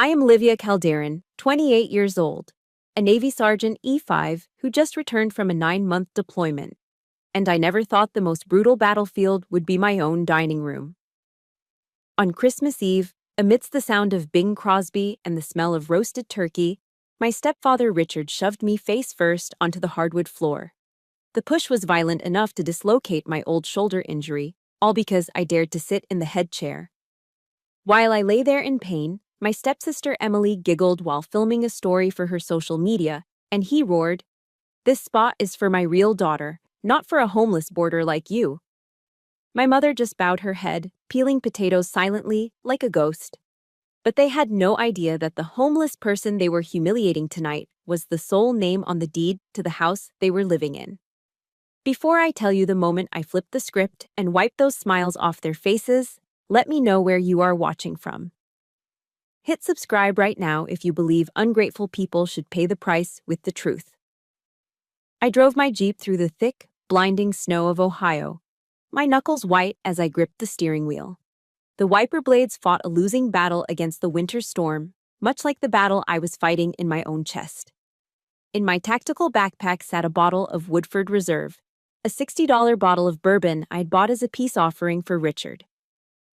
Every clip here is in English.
I am Livia Calderon, 28 years old, a Navy Sergeant E5 who just returned from a 9-month deployment, and I never thought the most brutal battlefield would be my own dining room. On Christmas Eve, amidst the sound of Bing Crosby and the smell of roasted turkey, my stepfather Richard shoved me face first onto the hardwood floor. The push was violent enough to dislocate my old shoulder injury, all because I dared to sit in the head chair. While I lay there in pain, my stepsister Emily giggled while filming a story for her social media, and he roared, "This spot is for my real daughter, not for a homeless boarder like you." My mother just bowed her head, peeling potatoes silently, like a ghost. But they had no idea that the homeless person they were humiliating tonight was the sole name on the deed to the house they were living in. Before I tell you the moment I flipped the script and wiped those smiles off their faces, let me know where you are watching from. Hit subscribe right now if you believe ungrateful people should pay the price with the truth. I drove my Jeep through the thick, blinding snow of Ohio, my knuckles white as I gripped the steering wheel. The wiper blades fought a losing battle against the winter storm, much like the battle I was fighting in my own chest. In my tactical backpack sat a bottle of Woodford Reserve, a $60 bottle of bourbon I'd bought as a peace offering for Richard.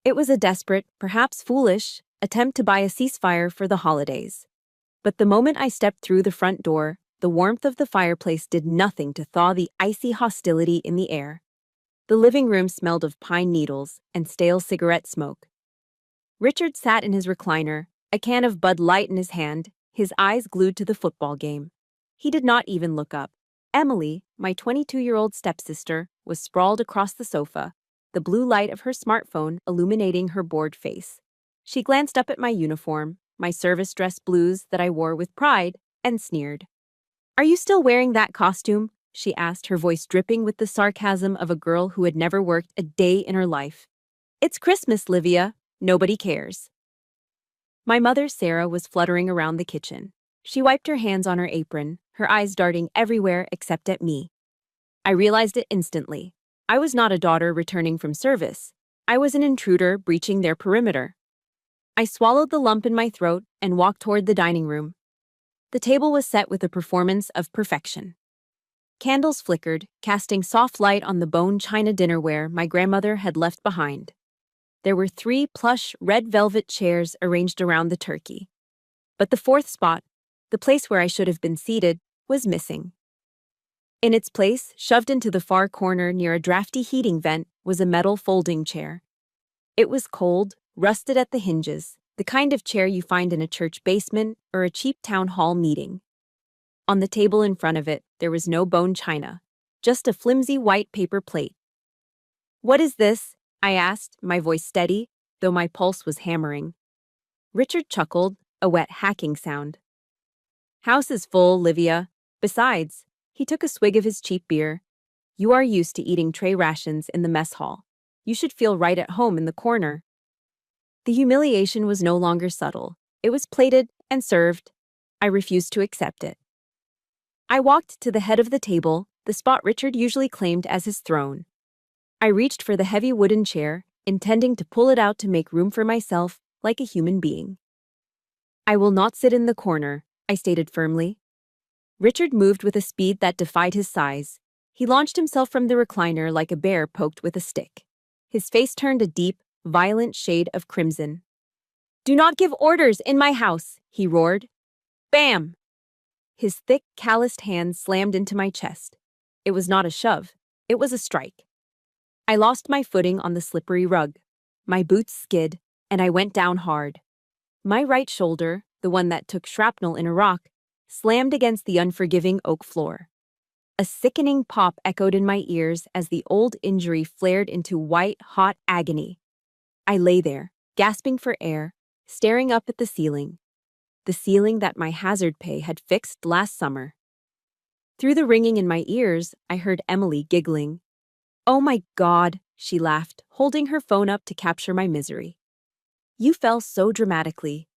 It was a desperate, perhaps foolish, attempt to buy a ceasefire for the holidays. But the moment I stepped through the front door, the warmth of the fireplace did nothing to thaw the icy hostility in the air. The living room smelled of pine needles and stale cigarette smoke. Richard sat in his recliner, a can of Bud Light in his hand, his eyes glued to the football game. He did not even look up. Emily, my 22-year-old stepsister, was sprawled across the sofa, the blue light of her smartphone illuminating her bored face. She glanced up at my uniform, my service dress blues that I wore with pride, and sneered. "Are you still wearing that costume?" she asked, her voice dripping with the sarcasm of a girl who had never worked a day in her life. "It's Christmas, Livia. Nobody cares." My mother, Sarah, was fluttering around the kitchen. She wiped her hands on her apron, her eyes darting everywhere except at me. I realized it instantly. I was not a daughter returning from service. I was an intruder breaching their perimeter. I swallowed the lump in my throat and walked toward the dining room. The table was set with a performance of perfection. Candles flickered, casting soft light on the bone china dinnerware my grandmother had left behind. There were 3 plush red velvet chairs arranged around the turkey. But the fourth spot, the place where I should have been seated, was missing. In its place, shoved into the far corner near a drafty heating vent, was a metal folding chair. It was cold, rusted at the hinges, the kind of chair you find in a church basement or a cheap town hall meeting. On the table in front of it, there was no bone china, just a flimsy white paper plate. "What is this?" I asked, my voice steady, though my pulse was hammering. Richard chuckled, a wet hacking sound. "House is full, Livia. Besides," he took a swig of his cheap beer, "you are used to eating tray rations in the mess hall. You should feel right at home in the corner." The humiliation was no longer subtle. It was plated and served. I refused to accept it. I walked to the head of the table, the spot Richard usually claimed as his throne. I reached for the heavy wooden chair, intending to pull it out to make room for myself like a human being. "I will not sit in the corner," I stated firmly. Richard moved with a speed that defied his size. He launched himself from the recliner like a bear poked with a stick. His face turned a deep, violent shade of crimson. "Do not give orders in my house," he roared. Bam! His thick, calloused hand slammed into my chest. It was not a shove. It was a strike. I lost my footing on the slippery rug. My boots skid, and I went down hard. My right shoulder, the one that took shrapnel in Iraq, slammed against the unforgiving oak floor. A sickening pop echoed in my ears as the old injury flared into white, hot agony. I lay there, gasping for air, staring up at the ceiling that my hazard pay had fixed last summer. Through the ringing in my ears, I heard Emily giggling. "Oh my God," she laughed, holding her phone up to capture my misery. "You fell so dramatically.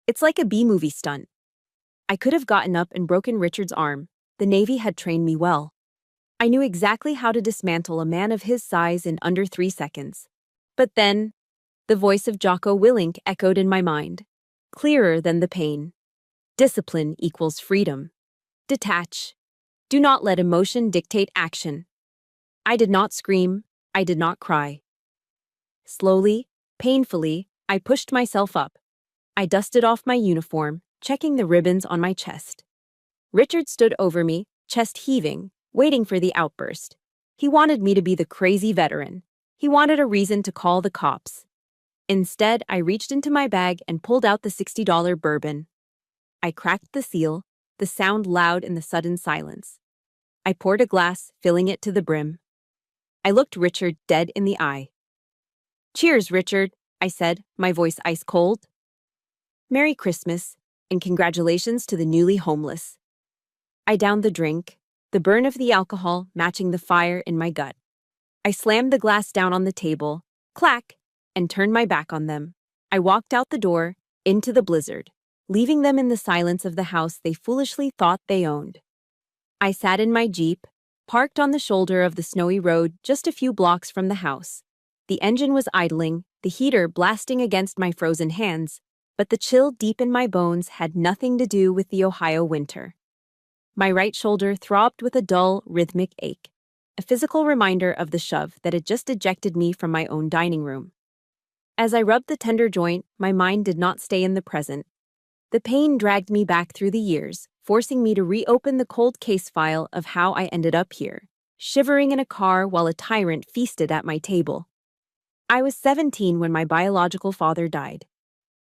It's like a B-movie stunt." I could have gotten up and broken Richard's arm. The Navy had trained me well. I knew exactly how to dismantle a man of his size in under 3 seconds. But then, the voice of Jocko Willink echoed in my mind. clearer than the pain. Discipline equals freedom. Detach. Do not let emotion dictate action. I did not scream. I did not cry. Slowly, painfully, I pushed myself up. I dusted off my uniform, checking the ribbons on my chest. Richard stood over me, chest heaving, waiting for the outburst. He wanted me to be the crazy veteran. He wanted a reason to call the cops. Instead, I reached into my bag and pulled out the $60 bourbon. I cracked the seal, the sound loud in the sudden silence. I poured a glass, filling it to the brim. I looked Richard dead in the eye. "Cheers, Richard," I said, my voice ice cold. "Merry Christmas, and congratulations to the newly homeless." I downed the drink, the burn of the alcohol matching the fire in my gut. I slammed the glass down on the table, clack, and turned my back on them. I walked out the door, into the blizzard, leaving them in the silence of the house they foolishly thought they owned. I sat in my Jeep, parked on the shoulder of the snowy road just a few blocks from the house. The engine was idling, the heater blasting against my frozen hands, but the chill deep in my bones had nothing to do with the Ohio winter. My right shoulder throbbed with a dull, rhythmic ache, a physical reminder of the shove that had just ejected me from my own dining room. As I rubbed the tender joint, my mind did not stay in the present. The pain dragged me back through the years, forcing me to reopen the cold case file of how I ended up here, shivering in a car while a tyrant feasted at my table. I was 17 when my biological father died.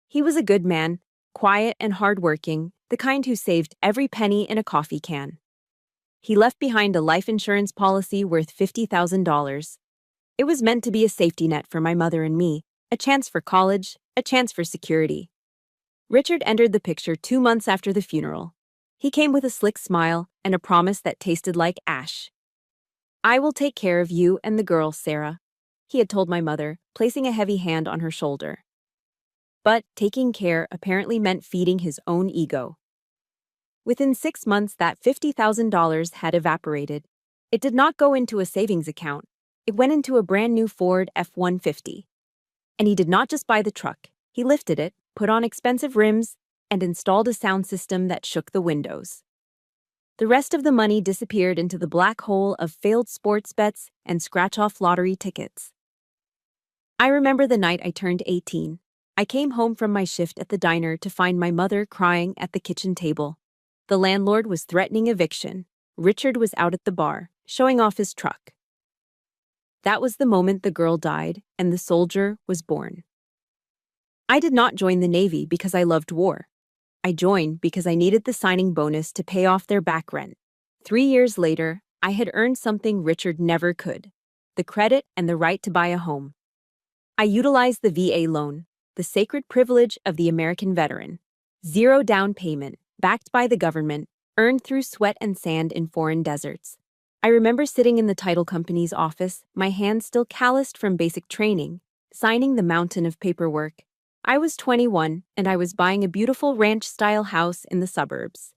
He was a good man, quiet and hardworking, the kind who saved every penny in a coffee can. He left behind a life insurance policy worth $50,000. It was meant to be a safety net for my mother and me, a chance for college, a chance for security. Richard entered the picture 2 months after the funeral. He came with a slick smile and a promise that tasted like ash. "I will take care of you and the girls, Sarah," he had told my mother, placing a heavy hand on her shoulder. But taking care apparently meant feeding his own ego. Within 6 months, that $50,000 had evaporated. It did not go into a savings account. It went into a brand new Ford F-150. And he did not just buy the truck. He lifted it, put on expensive rims, and installed a sound system that shook the windows. The rest of the money disappeared into the black hole of failed sports bets and scratch-off lottery tickets. I remember the night I turned 18. I came home from my shift at the diner to find my mother crying at the kitchen table. The landlord was threatening eviction. Richard was out at the bar, showing off his truck. That was the moment the girl died and the soldier was born. I did not join the Navy because I loved war. I joined because I needed the signing bonus to pay off their back rent. 3 years later, I had earned something Richard never could: the credit and the right to buy a home. I utilized the VA loan, the sacred privilege of the American veteran. 0 down payment, backed by the government, earned through sweat and sand in foreign deserts. I remember sitting in the title company's office, my hands still calloused from basic training, signing the mountain of paperwork. I was 21, and I was buying a beautiful ranch-style house in the suburbs.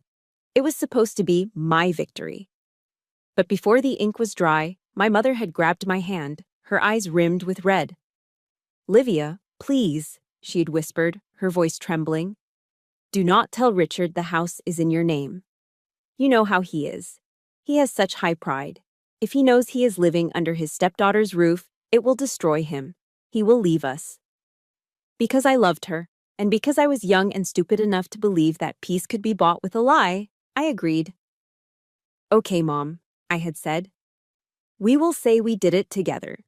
It was supposed to be my victory. But before the ink was dry, my mother had grabbed my hand, her eyes rimmed with red. "Livia, please," she had whispered, her voice trembling. "Do not tell Richard the house is in your name. You know how he is. He has such high pride. If he knows he is living under his stepdaughter's roof, it will destroy him. He will leave us." Because I loved her, and because I was young and stupid enough to believe that peace could be bought with a lie, I agreed. "Okay, Mom," I had said. "We will say we did it together."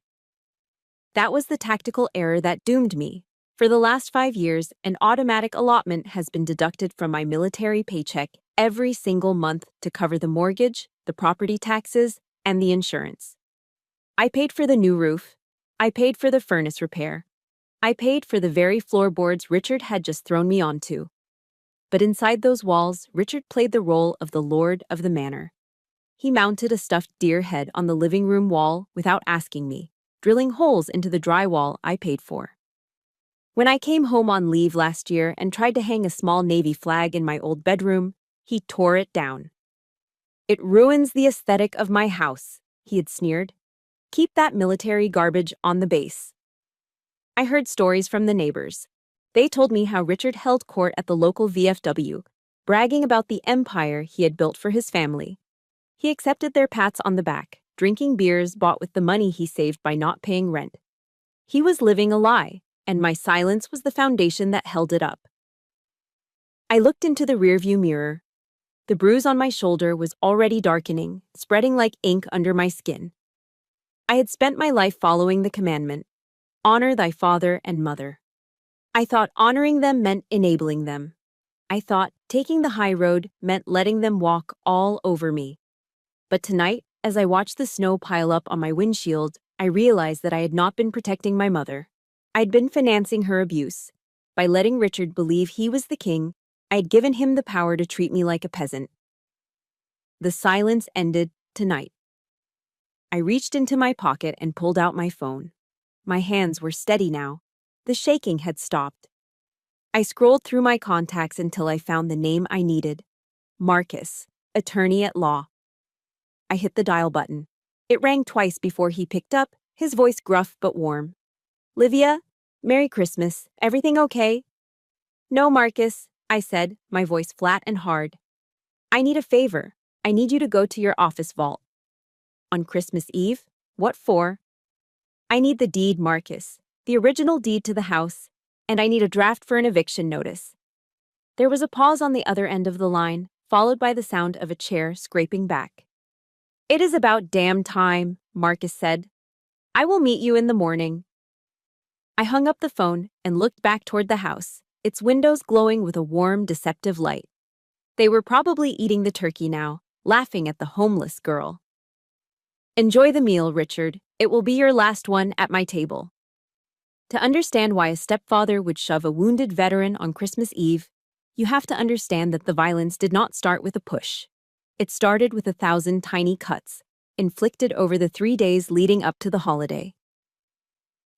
That was the tactical error that doomed me. For the last 5 years, an automatic allotment has been deducted from my military paycheck every single month to cover the mortgage, the property taxes, and the insurance. I paid for the new roof. I paid for the furnace repair. I paid for the very floorboards Richard had just thrown me onto. But inside those walls, Richard played the role of the lord of the manor. He mounted a stuffed deer head on the living room wall without asking me, drilling holes into the drywall I paid for. When I came home on leave last year and tried to hang a small Navy flag in my old bedroom, he tore it down. "It ruins the aesthetic of my house," he had sneered. "Keep that military garbage on the base." I heard stories from the neighbors. They told me how Richard held court at the local VFW, bragging about the empire he had built for his family. He accepted their pats on the back, drinking beers bought with the money he saved by not paying rent. He was living a lie, and my silence was the foundation that held it up. I looked into the rearview mirror. The bruise on my shoulder was already darkening, spreading like ink under my skin. I had spent my life following the commandment, honor thy father and mother. I thought honoring them meant enabling them. I thought taking the high road meant letting them walk all over me. But tonight, as I watched the snow pile up on my windshield, I realized that I had not been protecting my mother. I'd been financing her abuse. By letting Richard believe he was the king, I had given him the power to treat me like a peasant. The silence ended tonight. I reached into my pocket and pulled out my phone. My hands were steady now. The shaking had stopped. I scrolled through my contacts until I found the name I needed. Marcus, attorney at law. I hit the dial button. It rang twice before he picked up, his voice gruff but warm. Livia, Merry Christmas. Everything okay? No, Marcus, I said, my voice flat and hard. I need a favor. I need you to go to your office vault. On Christmas Eve? What for? I need the deed, Marcus. The original deed to the house, and I need a draft for an eviction notice. There was a pause on the other end of the line, followed by the sound of a chair scraping back. It is about damn time, Marcus said. I will meet you in the morning. I hung up the phone and looked back toward the house, its windows glowing with a warm, deceptive light. They were probably eating the turkey now, laughing at the homeless girl. Enjoy the meal, Richard. It will be your last one at my table. To understand why a stepfather would shove a wounded veteran on Christmas Eve, you have to understand that the violence did not start with a push. It started with 1,000 tiny cuts, inflicted over the 3 days leading up to the holiday.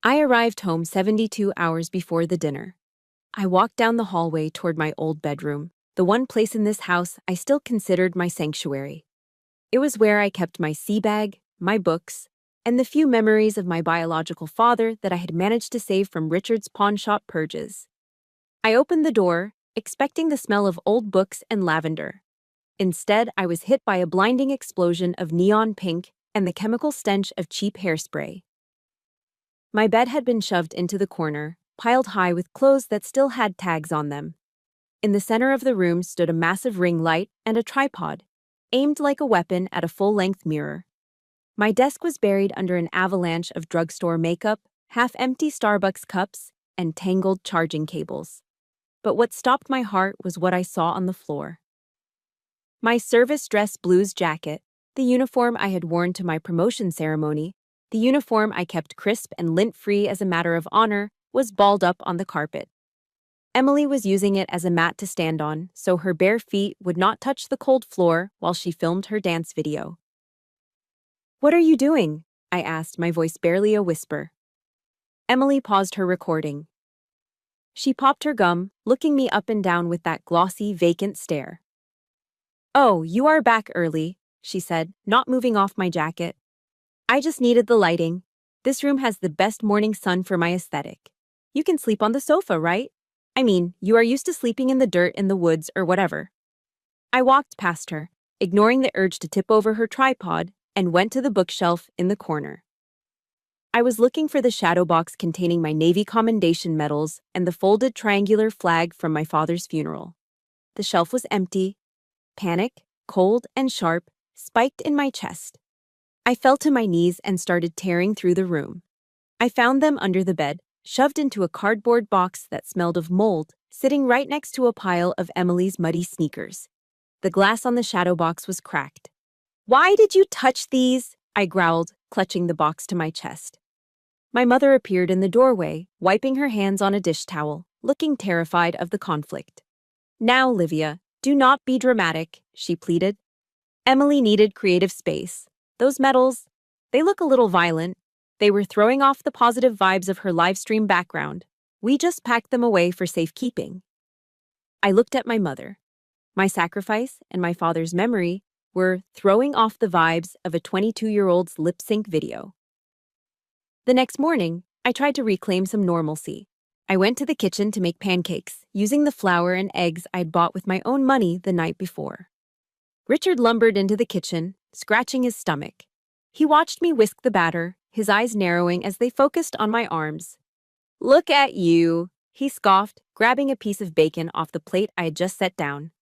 I arrived home 72 hours before the dinner. I walked down the hallway toward my old bedroom, the one place in this house I still considered my sanctuary. It was where I kept my sea bag, my books, and the few memories of my biological father that I had managed to save from Richard's pawnshop purges. I opened the door, expecting the smell of old books and lavender. Instead, I was hit by a blinding explosion of neon pink and the chemical stench of cheap hairspray. My bed had been shoved into the corner, piled high with clothes that still had tags on them. In the center of the room stood a massive ring light and a tripod, aimed like a weapon at a full-length mirror. My desk was buried under an avalanche of drugstore makeup, half-empty Starbucks cups, and tangled charging cables. But what stopped my heart was what I saw on the floor. My service dress blues jacket, the uniform I had worn to my promotion ceremony, the uniform I kept crisp and lint-free as a matter of honor, was balled up on the carpet. Emily was using it as a mat to stand on, so her bare feet would not touch the cold floor while she filmed her dance video. What are you doing? I asked, my voice barely a whisper. Emily paused her recording. She popped her gum, looking me up and down with that glossy, vacant stare. Oh, you are back early, she said, not moving off my jacket. I just needed the lighting. This room has the best morning sun for my aesthetic. You can sleep on the sofa, right? I mean, you are used to sleeping in the dirt in the woods or whatever. I walked past her, ignoring the urge to tip over her tripod, and went to the bookshelf in the corner. I was looking for the shadow box containing my Navy commendation medals and the folded triangular flag from my father's funeral. The shelf was empty. Panic, cold and sharp, spiked in my chest. I fell to my knees and started tearing through the room. I found them under the bed, shoved into a cardboard box that smelled of mold, sitting right next to a pile of Emily's muddy sneakers. The glass on the shadow box was cracked. Why did you touch these? I growled, clutching the box to my chest. My mother appeared in the doorway, wiping her hands on a dish towel, looking terrified of the conflict. Now, Livia, do not be dramatic, she pleaded. Emily needed creative space. Those medals, they look a little violent. They were throwing off the positive vibes of her livestream background. We just packed them away for safekeeping. I looked at my mother. My sacrifice and my father's memory were throwing off the vibes of a 22-year-old's lip sync video. The next morning, I tried to reclaim some normalcy. I went to the kitchen to make pancakes, using the flour and eggs I'd bought with my own money the night before. Richard lumbered into the kitchen, scratching his stomach. He watched me whisk the batter, his eyes narrowing as they focused on my arms. "Look at you," he scoffed, grabbing a piece of bacon off the plate I had just set down.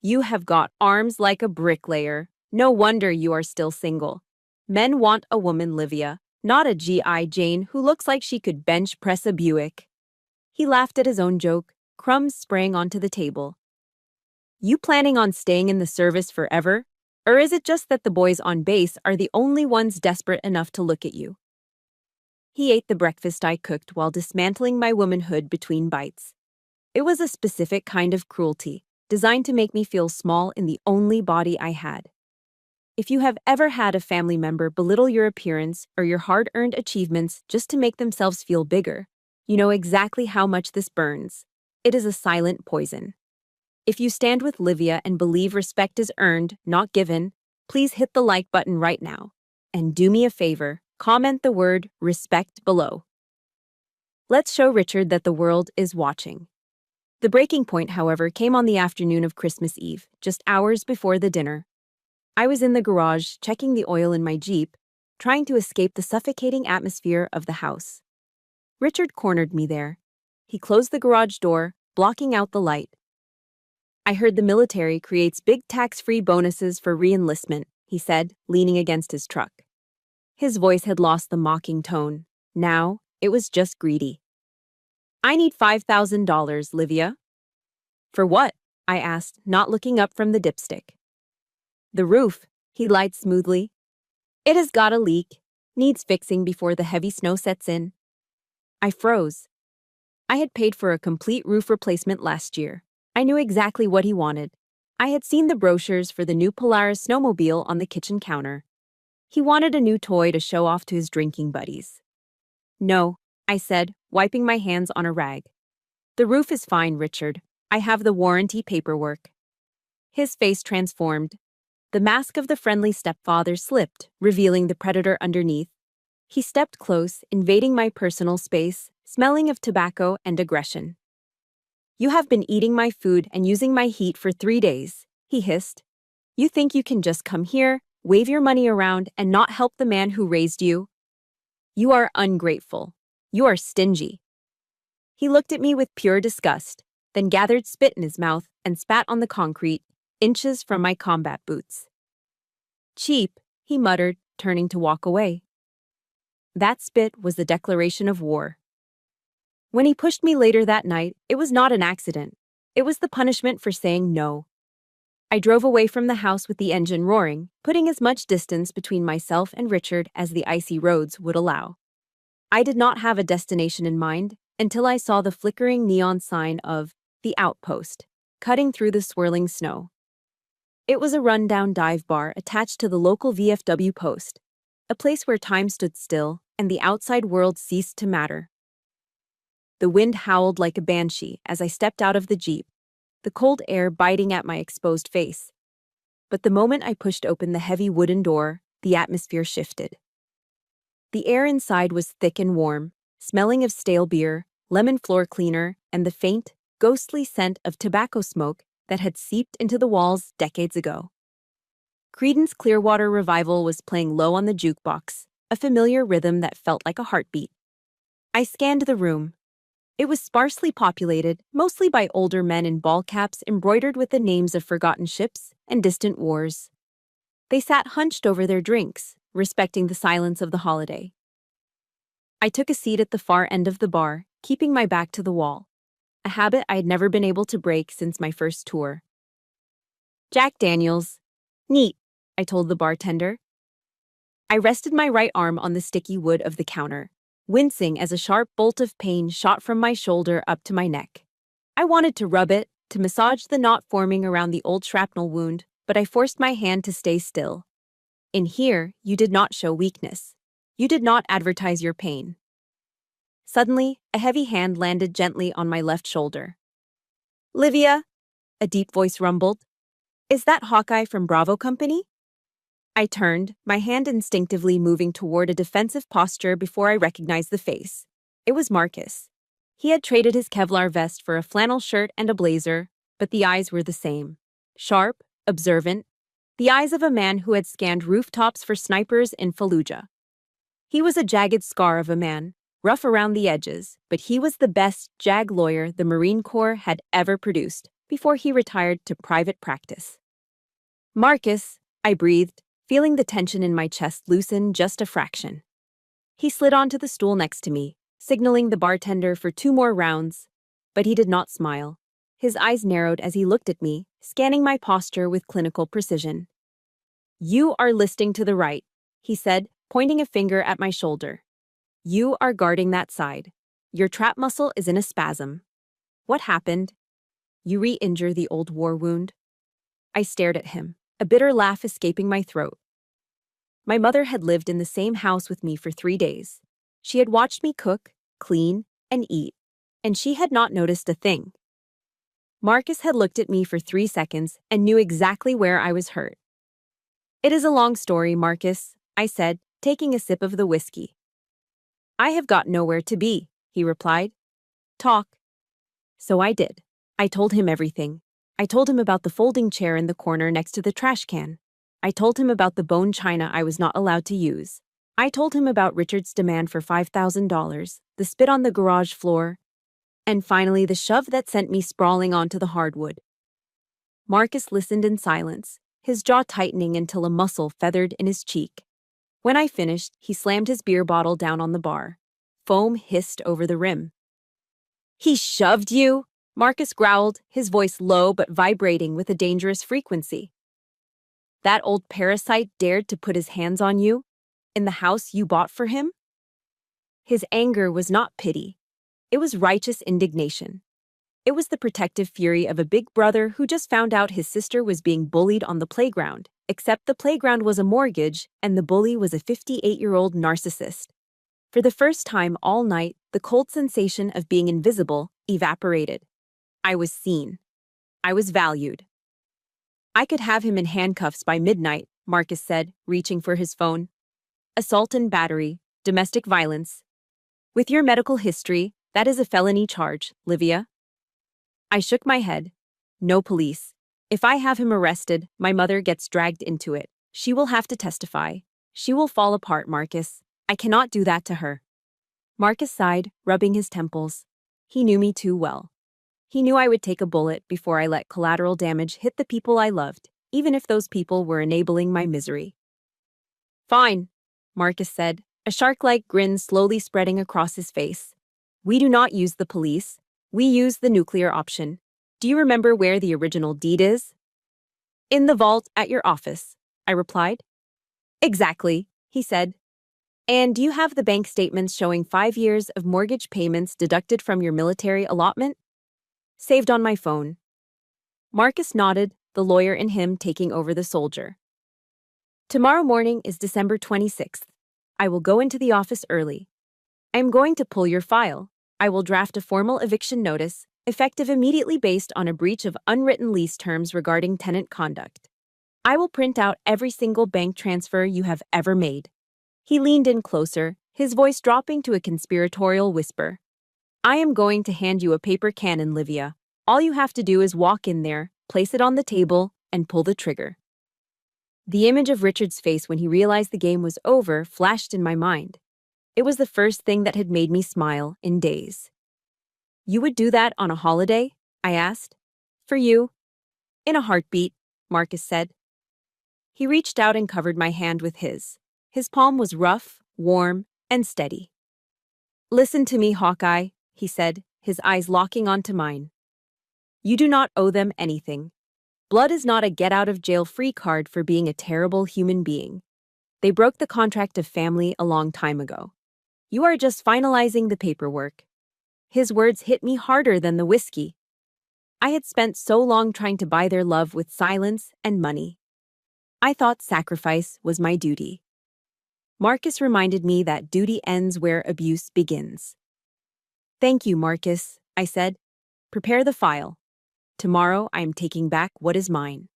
"You have got arms like a bricklayer. No wonder you are still single. Men want a woman, Livia, not a G.I. Jane who looks like she could bench press a Buick." He laughed at his own joke, crumbs spraying onto the table. "You planning on staying in the service forever? Or is it just that the boys on base are the only ones desperate enough to look at you?" He ate the breakfast I cooked while dismantling my womanhood between bites. It was a specific kind of cruelty, designed to make me feel small in the only body I had. If you have ever had a family member belittle your appearance or your hard-earned achievements just to make themselves feel bigger, you know exactly how much this burns. It is a silent poison. If you stand with Livia and believe respect is earned, not given, please hit the like button right now. And do me a favor, comment the word respect below. Let's show Richard that the world is watching. The breaking point, however, came on the afternoon of Christmas Eve, just hours before the dinner. I was in the garage, checking the oil in my Jeep, trying to escape the suffocating atmosphere of the house. Richard cornered me there. He closed the garage door, blocking out the light. "I heard the military creates big tax-free bonuses for re-enlistment," he said, leaning against his truck. His voice had lost the mocking tone. Now, it was just greedy. "I need $5,000, Livia." "For what?" I asked, not looking up from the dipstick. "The roof," he lied smoothly. "It has got a leak. Needs fixing before the heavy snow sets in." I froze. I had paid for a complete roof replacement last year. I knew exactly what he wanted. I had seen the brochures for the new Polaris snowmobile on the kitchen counter. He wanted a new toy to show off to his drinking buddies. "No," I said, wiping my hands on a rag. "The roof is fine, Richard. I have the warranty paperwork." His face transformed. The mask of the friendly stepfather slipped, revealing the predator underneath. He stepped close, invading my personal space, smelling of tobacco and aggression. "You have been eating my food and using my heat for 3 days, he hissed. "You think you can just come here, wave your money around, and not help the man who raised you? You are ungrateful. You are stingy." He looked at me with pure disgust, then gathered spit in his mouth and spat on the concrete, inches from my combat boots. "Cheap," he muttered, turning to walk away. That spit was the declaration of war. When he pushed me later that night, it was not an accident. It was the punishment for saying no. I drove away from the house with the engine roaring, putting as much distance between myself and Richard as the icy roads would allow. I did not have a destination in mind until I saw the flickering neon sign of The Outpost, cutting through the swirling snow. It was a rundown dive bar attached to the local VFW post, a place where time stood still and the outside world ceased to matter. The wind howled like a banshee as I stepped out of the Jeep, the cold air biting at my exposed face. But the moment I pushed open the heavy wooden door, the atmosphere shifted. The air inside was thick and warm, smelling of stale beer, lemon floor cleaner, and the faint, ghostly scent of tobacco smoke that had seeped into the walls decades ago. Creedence Clearwater Revival was playing low on the jukebox, a familiar rhythm that felt like a heartbeat. I scanned the room. It was sparsely populated, mostly by older men in ball caps embroidered with the names of forgotten ships and distant wars. They sat hunched over their drinks, respecting the silence of the holiday. I took a seat at the far end of the bar, keeping my back to the wall, a habit I had never been able to break since my first tour. "Jack Daniels." "Neat," I told the bartender. I rested my right arm on the sticky wood of the counter, wincing as a sharp bolt of pain shot from my shoulder up to my neck. I wanted to rub it, to massage the knot forming around the old shrapnel wound, but I forced my hand to stay still. In here, you did not show weakness. You did not advertise your pain. Suddenly, a heavy hand landed gently on my left shoulder. "Livia," a deep voice rumbled. "Is that Hawkeye from Bravo Company?" I turned, my hand instinctively moving toward a defensive posture before I recognized the face. It was Marcus. He had traded his Kevlar vest for a flannel shirt and a blazer, but the eyes were the same. Sharp, observant, the eyes of a man who had scanned rooftops for snipers in Fallujah. He was a jagged scar of a man, rough around the edges, but he was the best JAG lawyer the Marine Corps had ever produced before he retired to private practice. "Marcus," I breathed, feeling the tension in my chest loosen just a fraction. He slid onto the stool next to me, signaling the bartender for 2 more rounds, but he did not smile. His eyes narrowed as he looked at me, scanning my posture with clinical precision. "You are listing to the right," he said, pointing a finger at my shoulder. "You are guarding that side. Your trap muscle is in a spasm." "What happened?" "You re-injure the old war wound." I stared at him, a bitter laugh escaping my throat. My mother had lived in the same house with me for 3 days. She had watched me cook, clean, and eat, and she had not noticed a thing. Marcus had looked at me for 3 seconds and knew exactly where I was hurt. "It is a long story, Marcus," I said, taking a sip of the whiskey. "I have got nowhere to be," he replied. "Talk." So I did. I told him everything. I told him about the folding chair in the corner next to the trash can. I told him about the bone china I was not allowed to use. I told him about Richard's demand for $5,000, the spit on the garage floor, and finally the shove that sent me sprawling onto the hardwood. Marcus listened in silence, his jaw tightening until a muscle feathered in his cheek. When I finished, he slammed his beer bottle down on the bar. Foam hissed over the rim. "He shoved you?" Marcus growled, his voice low but vibrating with a dangerous frequency. "That old parasite dared to put his hands on you? In the house you bought for him?" His anger was not pity. It was righteous indignation. It was the protective fury of a big brother who just found out his sister was being bullied on the playground, except the playground was a mortgage and the bully was a 58-year-old narcissist. For the first time all night, the cold sensation of being invisible evaporated. I was seen. I was valued. "I could have him in handcuffs by midnight," Marcus said, reaching for his phone. "Assault and battery, domestic violence. With your medical history, that is a felony charge, Livia." I shook my head. "No police. If I have him arrested, my mother gets dragged into it. She will have to testify. She will fall apart, Marcus. I cannot do that to her." Marcus sighed, rubbing his temples. He knew me too well. He knew I would take a bullet before I let collateral damage hit the people I loved, even if those people were enabling my misery. "Fine," Marcus said, a shark-like grin slowly spreading across his face. "We do not use the police. We use the nuclear option. Do you remember where the original deed is?" "In the vault at your office," I replied. "Exactly," he said. "And do you have the bank statements showing 5 years of mortgage payments deducted from your military allotment?" "Saved on my phone." Marcus nodded, the lawyer in him taking over the soldier. "Tomorrow morning is December 26th. I will go into the office early. I am going to pull your file. I will draft a formal eviction notice, effective immediately based on a breach of unwritten lease terms regarding tenant conduct. I will print out every single bank transfer you have ever made." He leaned in closer, his voice dropping to a conspiratorial whisper. "I am going to hand you a paper cannon, Livia. All you have to do is walk in there, place it on the table, and pull the trigger." The image of Richard's face when he realized the game was over flashed in my mind. It was the first thing that had made me smile in days. "You would do that on a holiday?" I asked. "For you?" "In a heartbeat," Marcus said. He reached out and covered my hand with his. His palm was rough, warm, and steady. "Listen to me, Hawkeye," he said, his eyes locking onto mine. "You do not owe them anything. Blood is not a get-out-of-jail-free card for being a terrible human being. They broke the contract of family a long time ago. You are just finalizing the paperwork." His words hit me harder than the whiskey. I had spent so long trying to buy their love with silence and money. I thought sacrifice was my duty. Marcus reminded me that duty ends where abuse begins. "Thank you, Marcus," I said. "Prepare the file. Tomorrow I am taking back what is mine."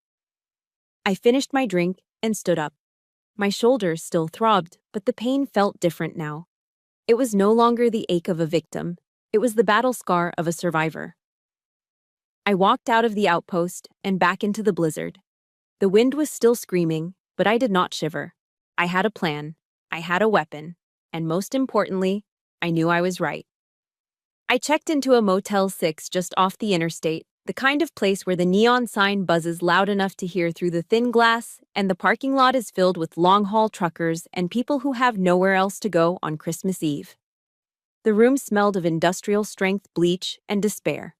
I finished my drink and stood up. My shoulder still throbbed, but the pain felt different now. It was no longer the ache of a victim. It was the battle scar of a survivor. I walked out of the outpost and back into the blizzard. The wind was still screaming, but I did not shiver. I had a plan, I had a weapon, and most importantly, I knew I was right. I checked into a Motel 6 just off the interstate, the kind of place where the neon sign buzzes loud enough to hear through the thin glass, and the parking lot is filled with long-haul truckers and people who have nowhere else to go on Christmas Eve. The room smelled of industrial-strength bleach and despair.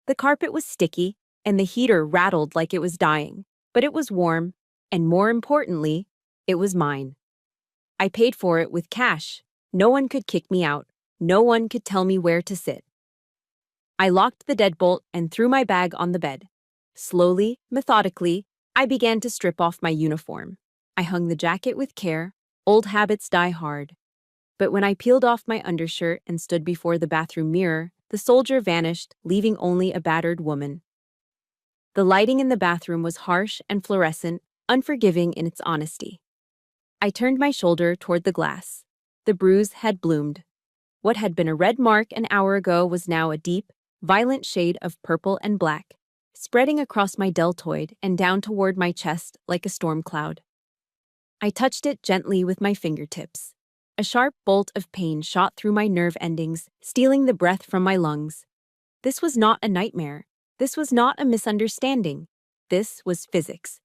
The carpet was sticky, and the heater rattled like it was dying, but it was warm, and more importantly, it was mine. I paid for it with cash. No one could kick me out. No one could tell me where to sit. I locked the deadbolt and threw my bag on the bed. Slowly, methodically, I began to strip off my uniform. I hung the jacket with care. Old habits die hard. But when I peeled off my undershirt and stood before the bathroom mirror, the soldier vanished, leaving only a battered woman. The lighting in the bathroom was harsh and fluorescent, unforgiving in its honesty. I turned my shoulder toward the glass. The bruise had bloomed. What had been a red mark an hour ago was now a deep, violent shade of purple and black, spreading across my deltoid and down toward my chest like a storm cloud. I touched it gently with my fingertips. A sharp bolt of pain shot through my nerve endings, stealing the breath from my lungs. This was not a nightmare. This was not a misunderstanding. This was physics.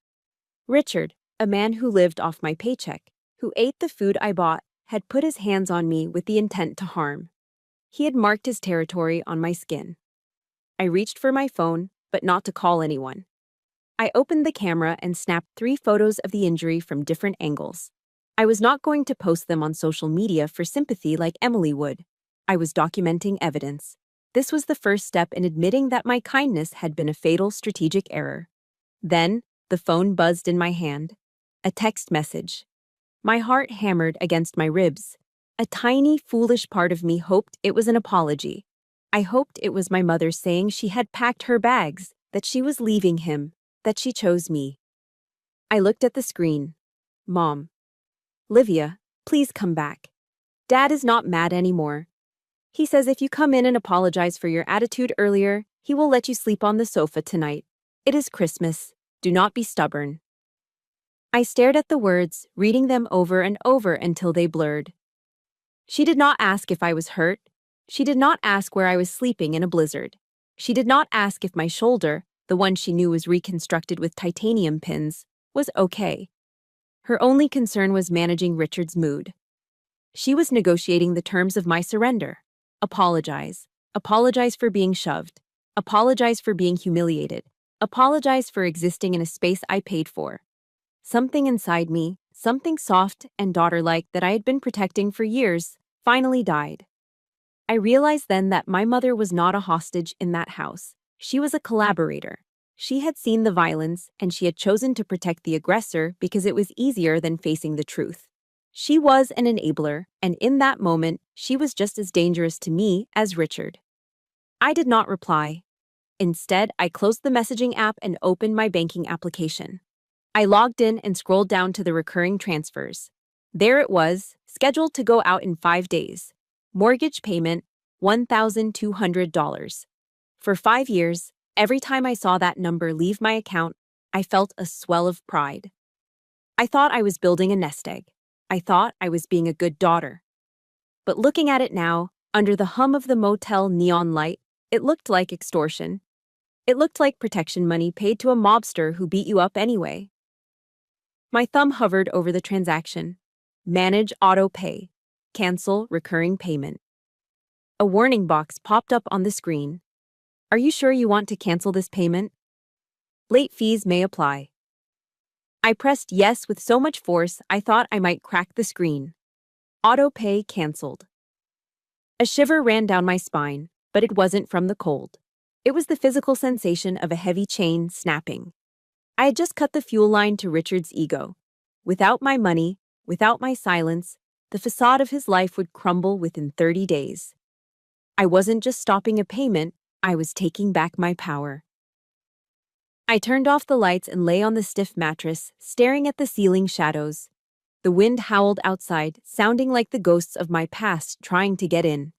Richard, a man who lived off my paycheck, who ate the food I bought, had put his hands on me with the intent to harm. He had marked his territory on my skin. I reached for my phone, but not to call anyone. I opened the camera and snapped 3 photos of the injury from different angles. I was not going to post them on social media for sympathy like Emily would. I was documenting evidence. This was the first step in admitting that my kindness had been a fatal strategic error. Then, the phone buzzed in my hand. A text message. My heart hammered against my ribs. A tiny, foolish part of me hoped it was an apology. I hoped it was my mother saying she had packed her bags, that she was leaving him, that she chose me. I looked at the screen. Mom. Livia, please come back. Dad is not mad anymore. He says if you come in and apologize for your attitude earlier, he will let you sleep on the sofa tonight. It is Christmas. Do not be stubborn. I stared at the words, reading them over and over until they blurred. She did not ask if I was hurt. She did not ask where I was sleeping in a blizzard. She did not ask if my shoulder, the one she knew was reconstructed with titanium pins, was okay. Her only concern was managing Richard's mood. She was negotiating the terms of my surrender. Apologize. Apologize for being shoved. Apologize for being humiliated. Apologize for existing in a space I paid for. Something inside me, something soft and daughter-like that I had been protecting for years, finally died. I realized then that my mother was not a hostage in that house. She was a collaborator. She had seen the violence, and she had chosen to protect the aggressor because it was easier than facing the truth. She was an enabler, and in that moment, she was just as dangerous to me as Richard. I did not reply. Instead, I closed the messaging app and opened my banking application. I logged in and scrolled down to the recurring transfers. There it was, scheduled to go out in 5 days. Mortgage payment, $1,200. For 5 years, every time I saw that number leave my account, I felt a swell of pride. I thought I was building a nest egg. I thought I was being a good daughter. But looking at it now, under the hum of the motel neon light, it looked like extortion. It looked like protection money paid to a mobster who beat you up anyway. My thumb hovered over the transaction. Manage auto pay. Cancel recurring payment. A warning box popped up on the screen. Are you sure you want to cancel this payment? Late fees may apply. I pressed yes with so much force I thought I might crack the screen. Auto pay canceled. A shiver ran down my spine, but it wasn't from the cold. It was the physical sensation of a heavy chain snapping. I had just cut the fuel line to Richard's ego. Without my money, without my silence, the facade of his life would crumble within 30 days. I wasn't just stopping a payment, I was taking back my power. I turned off the lights and lay on the stiff mattress, staring at the ceiling shadows. The wind howled outside, sounding like the ghosts of my past trying to get in.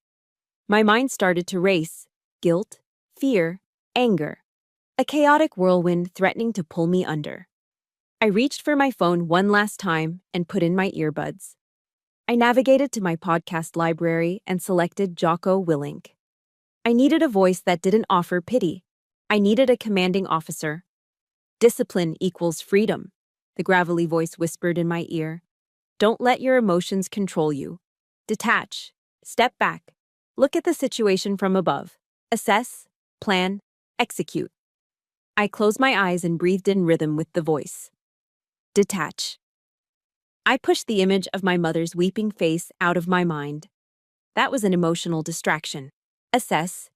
My mind started to race. Guilt, fear, anger. A chaotic whirlwind threatening to pull me under. I reached for my phone one last time and put in my earbuds. I navigated to my podcast library and selected Jocko Willink. I needed a voice that didn't offer pity. I needed a commanding officer. Discipline equals freedom, the gravelly voice whispered in my ear. Don't let your emotions control you. Detach. Step back. Look at the situation from above. Assess, plan, execute. I closed my eyes and breathed in rhythm with the voice. Detach. I pushed the image of my mother's weeping face out of my mind. That was an emotional distraction. Assess.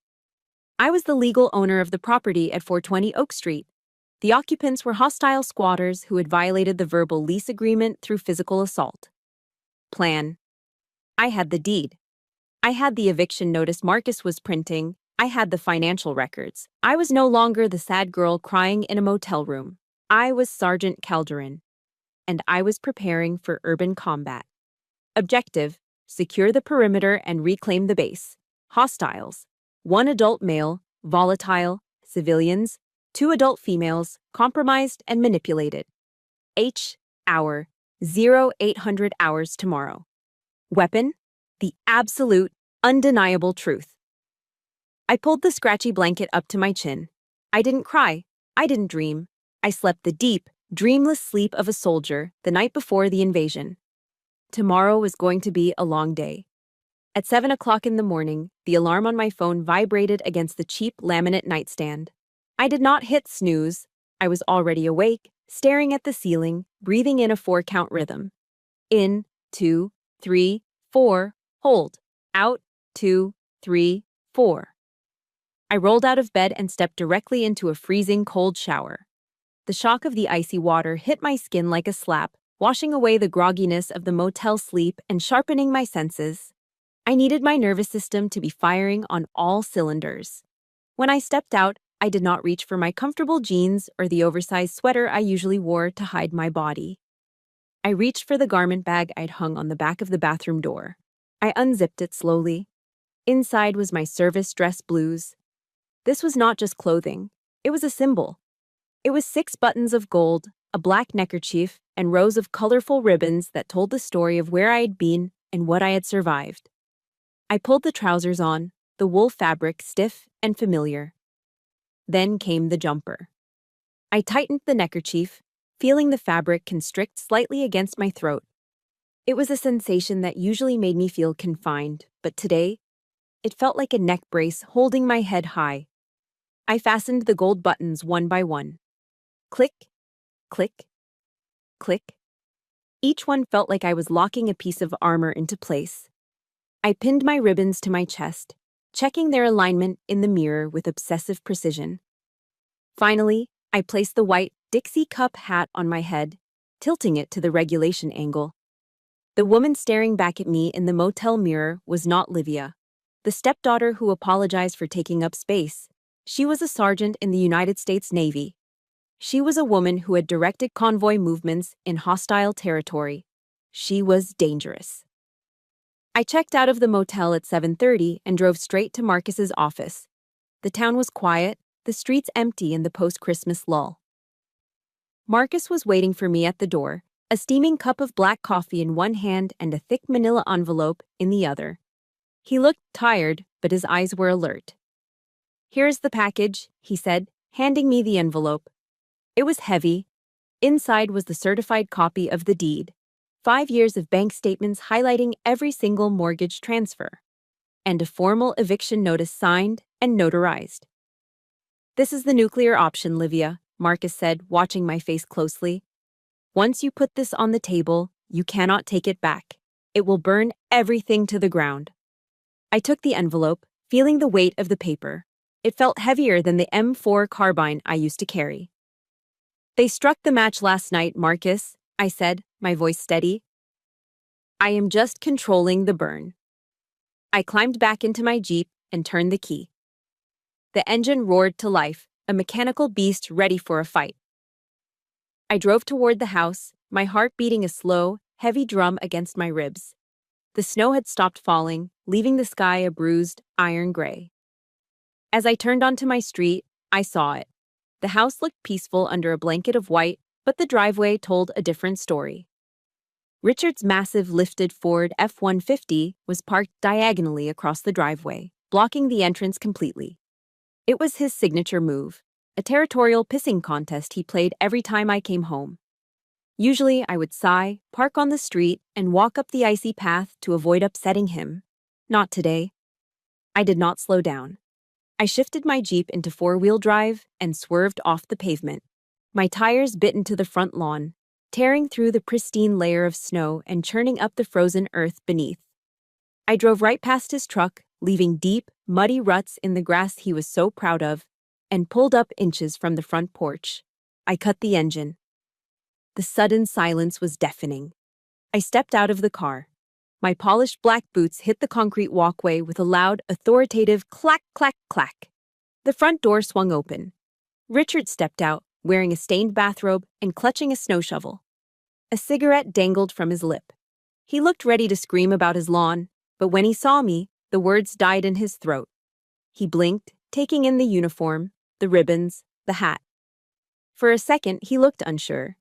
I was the legal owner of the property at 420 Oak Street. The occupants were hostile squatters who had violated the verbal lease agreement through physical assault. Plan. I had the deed. I had the eviction notice Marcus was printing. I had the financial records. I was no longer the sad girl crying in a motel room. I was Sergeant Calderon. And I was preparing for urban combat. Objective: secure the perimeter and reclaim the base. Hostiles: 1 adult male, volatile, civilians, 2 adult females, compromised and manipulated. Hour: 0800 hours tomorrow. Weapon: the absolute, undeniable truth. I pulled the scratchy blanket up to my chin. I didn't cry. I didn't dream. I slept the deep, dreamless sleep of a soldier the night before the invasion. Tomorrow was going to be a long day. At 7 o'clock in the morning, the alarm on my phone vibrated against the cheap laminate nightstand. I did not hit snooze. I was already awake, staring at the ceiling, breathing in a 4-count rhythm. In, 2, 3, 4, hold. Out, 2, 3, 4. I rolled out of bed and stepped directly into a freezing cold shower. The shock of the icy water hit my skin like a slap, washing away the grogginess of the motel sleep and sharpening my senses. I needed my nervous system to be firing on all cylinders. When I stepped out, I did not reach for my comfortable jeans or the oversized sweater I usually wore to hide my body. I reached for the garment bag I'd hung on the back of the bathroom door. I unzipped it slowly. Inside was my service dress blues. This was not just clothing. It was a symbol. It was 6 buttons of gold, a black neckerchief, and rows of colorful ribbons that told the story of where I had been and what I had survived. I pulled the trousers on, the wool fabric stiff and familiar. Then came the jumper. I tightened the neckerchief, feeling the fabric constrict slightly against my throat. It was a sensation that usually made me feel confined, but today, it felt like a neck brace holding my head high. I fastened the gold buttons one by one. Click, click, click. Each one felt like I was locking a piece of armor into place. I pinned my ribbons to my chest, checking their alignment in the mirror with obsessive precision. Finally, I placed the white Dixie cup hat on my head, tilting it to the regulation angle. The woman staring back at me in the motel mirror was not Livia, the stepdaughter who apologized for taking up space. She was a sergeant in the United States Navy. She was a woman who had directed convoy movements in hostile territory. She was dangerous. I checked out of the motel at 7:30 and drove straight to Marcus's office. The town was quiet, the streets empty in the post-Christmas lull. Marcus was waiting for me at the door, a steaming cup of black coffee in one hand and a thick manila envelope in the other. He looked tired, but his eyes were alert. "Here's the package," he said, handing me the envelope. It was heavy. Inside was the certified copy of the deed, 5 years of bank statements highlighting every single mortgage transfer, and a formal eviction notice signed and notarized. "This is the nuclear option, Livia," Marcus said, watching my face closely. "Once you put this on the table, you cannot take it back. It will burn everything to the ground." I took the envelope, feeling the weight of the paper. It felt heavier than the M4 carbine I used to carry. "They struck the match last night, Marcus," I said, my voice steady. "I am just controlling the burn." I climbed back into my Jeep and turned the key. The engine roared to life, a mechanical beast ready for a fight. I drove toward the house, my heart beating a slow, heavy drum against my ribs. The snow had stopped falling, leaving the sky a bruised, iron gray. As I turned onto my street, I saw it. The house looked peaceful under a blanket of white, but the driveway told a different story. Richard's massive lifted Ford F-150 was parked diagonally across the driveway, blocking the entrance completely. It was his signature move, a territorial pissing contest he played every time I came home. Usually, I would sigh, park on the street, and walk up the icy path to avoid upsetting him. Not today. I did not slow down. I shifted my Jeep into four-wheel drive and swerved off the pavement. My tires bit into the front lawn, tearing through the pristine layer of snow and churning up the frozen earth beneath. I drove right past his truck, leaving deep, muddy ruts in the grass he was so proud of, and pulled up inches from the front porch. I cut the engine. The sudden silence was deafening. I stepped out of the car. My polished black boots hit the concrete walkway with a loud, authoritative clack, clack, clack. The front door swung open. Richard stepped out, wearing a stained bathrobe and clutching a snow shovel. A cigarette dangled from his lip. He looked ready to scream about his lawn, but when he saw me, the words died in his throat. He blinked, taking in the uniform, the ribbons, the hat. For a second, he looked unsure.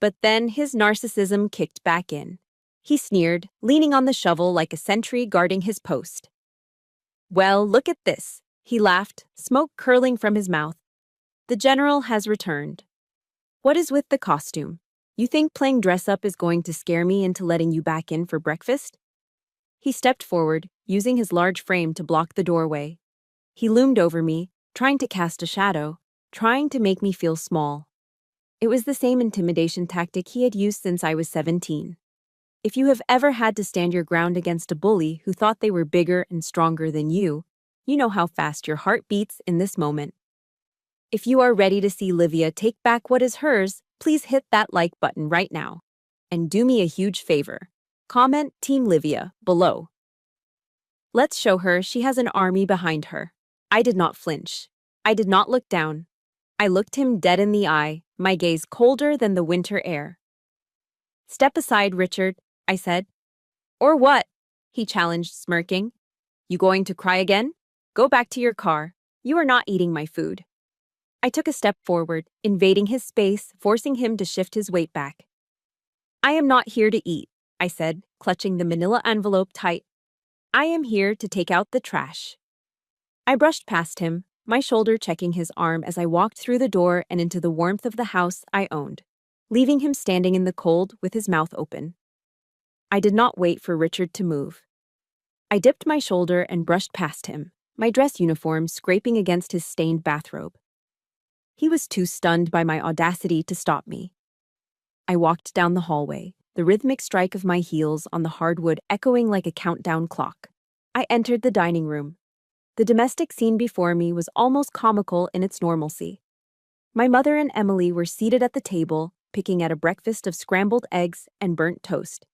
But then his narcissism kicked back in. He sneered, leaning on the shovel like a sentry guarding his post. "Well, look at this," he laughed, smoke curling from his mouth. "The general has returned. What is with the costume? You think playing dress-up is going to scare me into letting you back in for breakfast?" He stepped forward, using his large frame to block the doorway. He loomed over me, trying to cast a shadow, trying to make me feel small. It was the same intimidation tactic he had used since I was 17. If you have ever had to stand your ground against a bully who thought they were bigger and stronger than you know how fast your heart beats in this moment. If you are ready to see Livia take back what is hers, please hit that like button right now. And do me a huge favor. Comment Team Livia below. Let's show her she has an army behind her. I did not flinch. I did not look down. I looked him dead in the eye, my gaze colder than the winter air. "Step aside, Richard," I said. "Or what?" he challenged, smirking. "You going to cry again? Go back to your car. You are not eating my food." I took a step forward, invading his space, forcing him to shift his weight back. "I am not here to eat," I said, clutching the manila envelope tight. "I am here to take out the trash." I brushed past him, my shoulder checking his arm as I walked through the door and into the warmth of the house I owned, leaving him standing in the cold with his mouth open. I did not wait for Richard to move. I dipped my shoulder and brushed past him, my dress uniform scraping against his stained bathrobe. He was too stunned by my audacity to stop me. I walked down the hallway, the rhythmic strike of my heels on the hardwood echoing like a countdown clock. I entered the dining room. The domestic scene before me was almost comical in its normalcy. My mother and Emily were seated at the table, picking at a breakfast of scrambled eggs and burnt toast.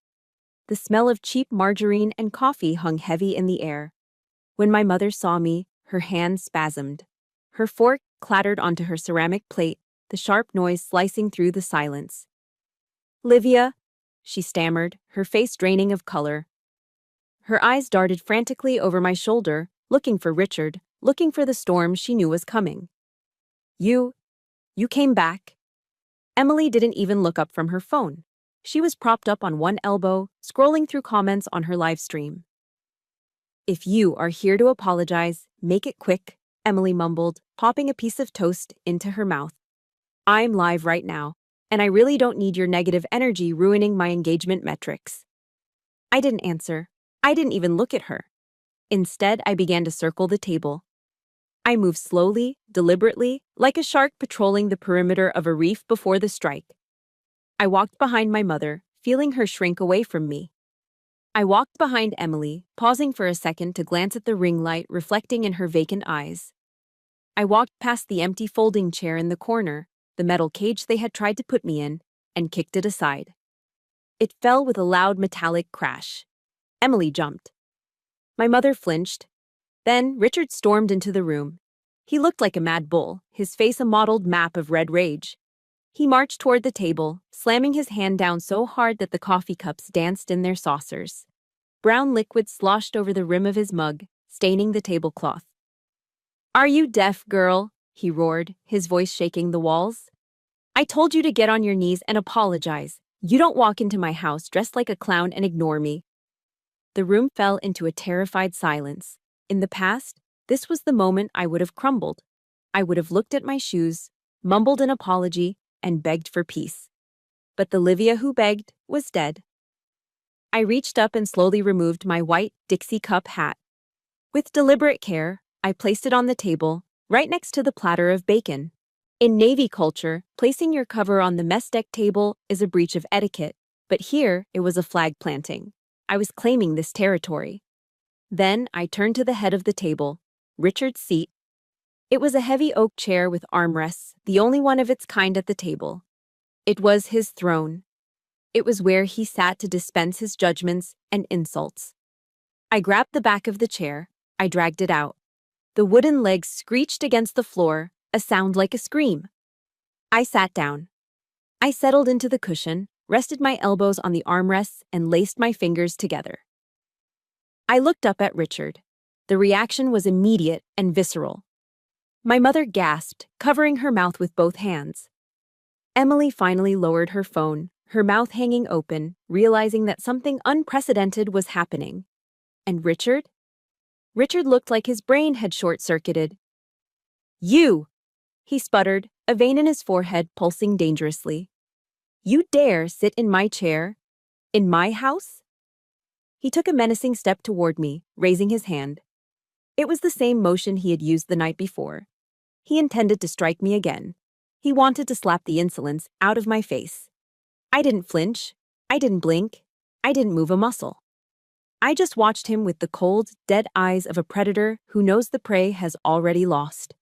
The smell of cheap margarine and coffee hung heavy in the air. When my mother saw me, her hand spasmed. Her fork clattered onto her ceramic plate, the sharp noise slicing through the silence. "Livia," she stammered, her face draining of color. Her eyes darted frantically over my shoulder, looking for Richard, looking for the storm she knew was coming. You came back." Emily didn't even look up from her phone. She was propped up on one elbow, scrolling through comments on her live stream. "If you are here to apologize, make it quick," Emily mumbled, popping a piece of toast into her mouth. "I'm live right now, and I really don't need your negative energy ruining my engagement metrics." I didn't answer. I didn't even look at her. Instead, I began to circle the table. I moved slowly, deliberately, like a shark patrolling the perimeter of a reef before the strike. I walked behind my mother, feeling her shrink away from me. I walked behind Emily, pausing for a second to glance at the ring light reflecting in her vacant eyes. I walked past the empty folding chair in the corner, the metal cage they had tried to put me in, and kicked it aside. It fell with a loud metallic crash. Emily jumped. My mother flinched. Then Richard stormed into the room. He looked like a mad bull, his face a mottled map of red rage. He marched toward the table, slamming his hand down so hard that the coffee cups danced in their saucers. Brown liquid sloshed over the rim of his mug, staining the tablecloth. "Are you deaf, girl?" he roared, his voice shaking the walls. "I told you to get on your knees and apologize. You don't walk into my house dressed like a clown and ignore me." The room fell into a terrified silence. In the past, this was the moment I would have crumbled. I would have looked at my shoes, mumbled an apology, and begged for peace. But the Livia who begged was dead. I reached up and slowly removed my white Dixie cup hat. With deliberate care, I placed it on the table, right next to the platter of bacon. In Navy culture, placing your cover on the mess deck table is a breach of etiquette, but here it was a flag planting. I was claiming this territory. Then I turned to the head of the table, Richard's seat. It was a heavy oak chair with armrests, the only one of its kind at the table. It was his throne. It was where he sat to dispense his judgments and insults. I grabbed the back of the chair. I dragged it out. The wooden legs screeched against the floor, a sound like a scream. I sat down. I settled into the cushion, rested my elbows on the armrests, and laced my fingers together. I looked up at Richard. The reaction was immediate and visceral. My mother gasped, covering her mouth with both hands. Emily finally lowered her phone, her mouth hanging open, realizing that something unprecedented was happening. And Richard? Richard looked like his brain had short-circuited. "You!" he sputtered, a vein in his forehead pulsing dangerously. "You dare sit in my chair? In my house?" He took a menacing step toward me, raising his hand. It was the same motion he had used the night before. He intended to strike me again. He wanted to slap the insolence out of my face. I didn't flinch. I didn't blink. I didn't move a muscle. I just watched him with the cold, dead eyes of a predator who knows the prey has already lost.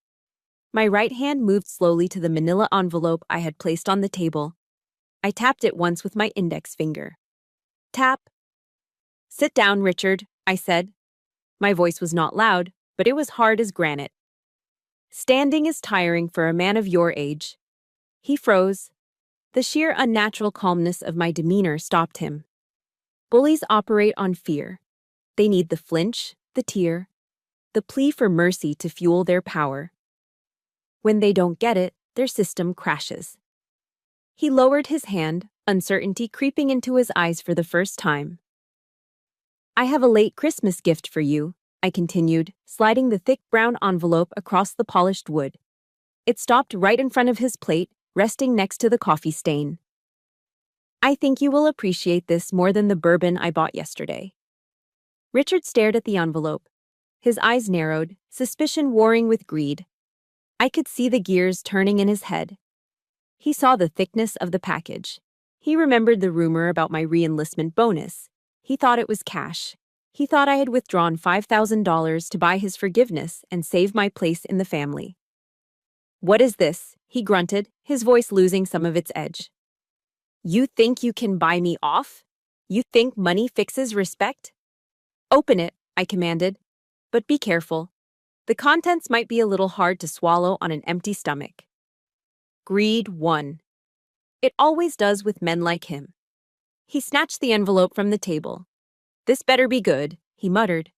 My right hand moved slowly to the manila envelope I had placed on the table. I tapped it once with my index finger. Tap. "Sit down, Richard," I said. My voice was not loud, but it was hard as granite. "Standing is tiring for a man of your age." He froze. The sheer unnatural calmness of my demeanor stopped him. Bullies operate on fear. They need the flinch, the tear, the plea for mercy to fuel their power. When they don't get it, their system crashes. He lowered his hand, uncertainty creeping into his eyes for the first time. "I have a late Christmas gift for you," I continued, sliding the thick brown envelope across the polished wood. It stopped right in front of his plate, resting next to the coffee stain. "I think you will appreciate this more than the bourbon I bought yesterday." Richard stared at the envelope. His eyes narrowed, suspicion warring with greed. I could see the gears turning in his head. He saw the thickness of the package. He remembered the rumor about my re-enlistment bonus. He thought it was cash. He thought I had withdrawn $5,000 to buy his forgiveness and save my place in the family. "What is this?" he grunted, his voice losing some of its edge. "You think you can buy me off? You think money fixes respect?" "Open it," I commanded. "But be careful. The contents might be a little hard to swallow on an empty stomach." Greed won. It always does with men like him. He snatched the envelope from the table. "This better be good," he muttered.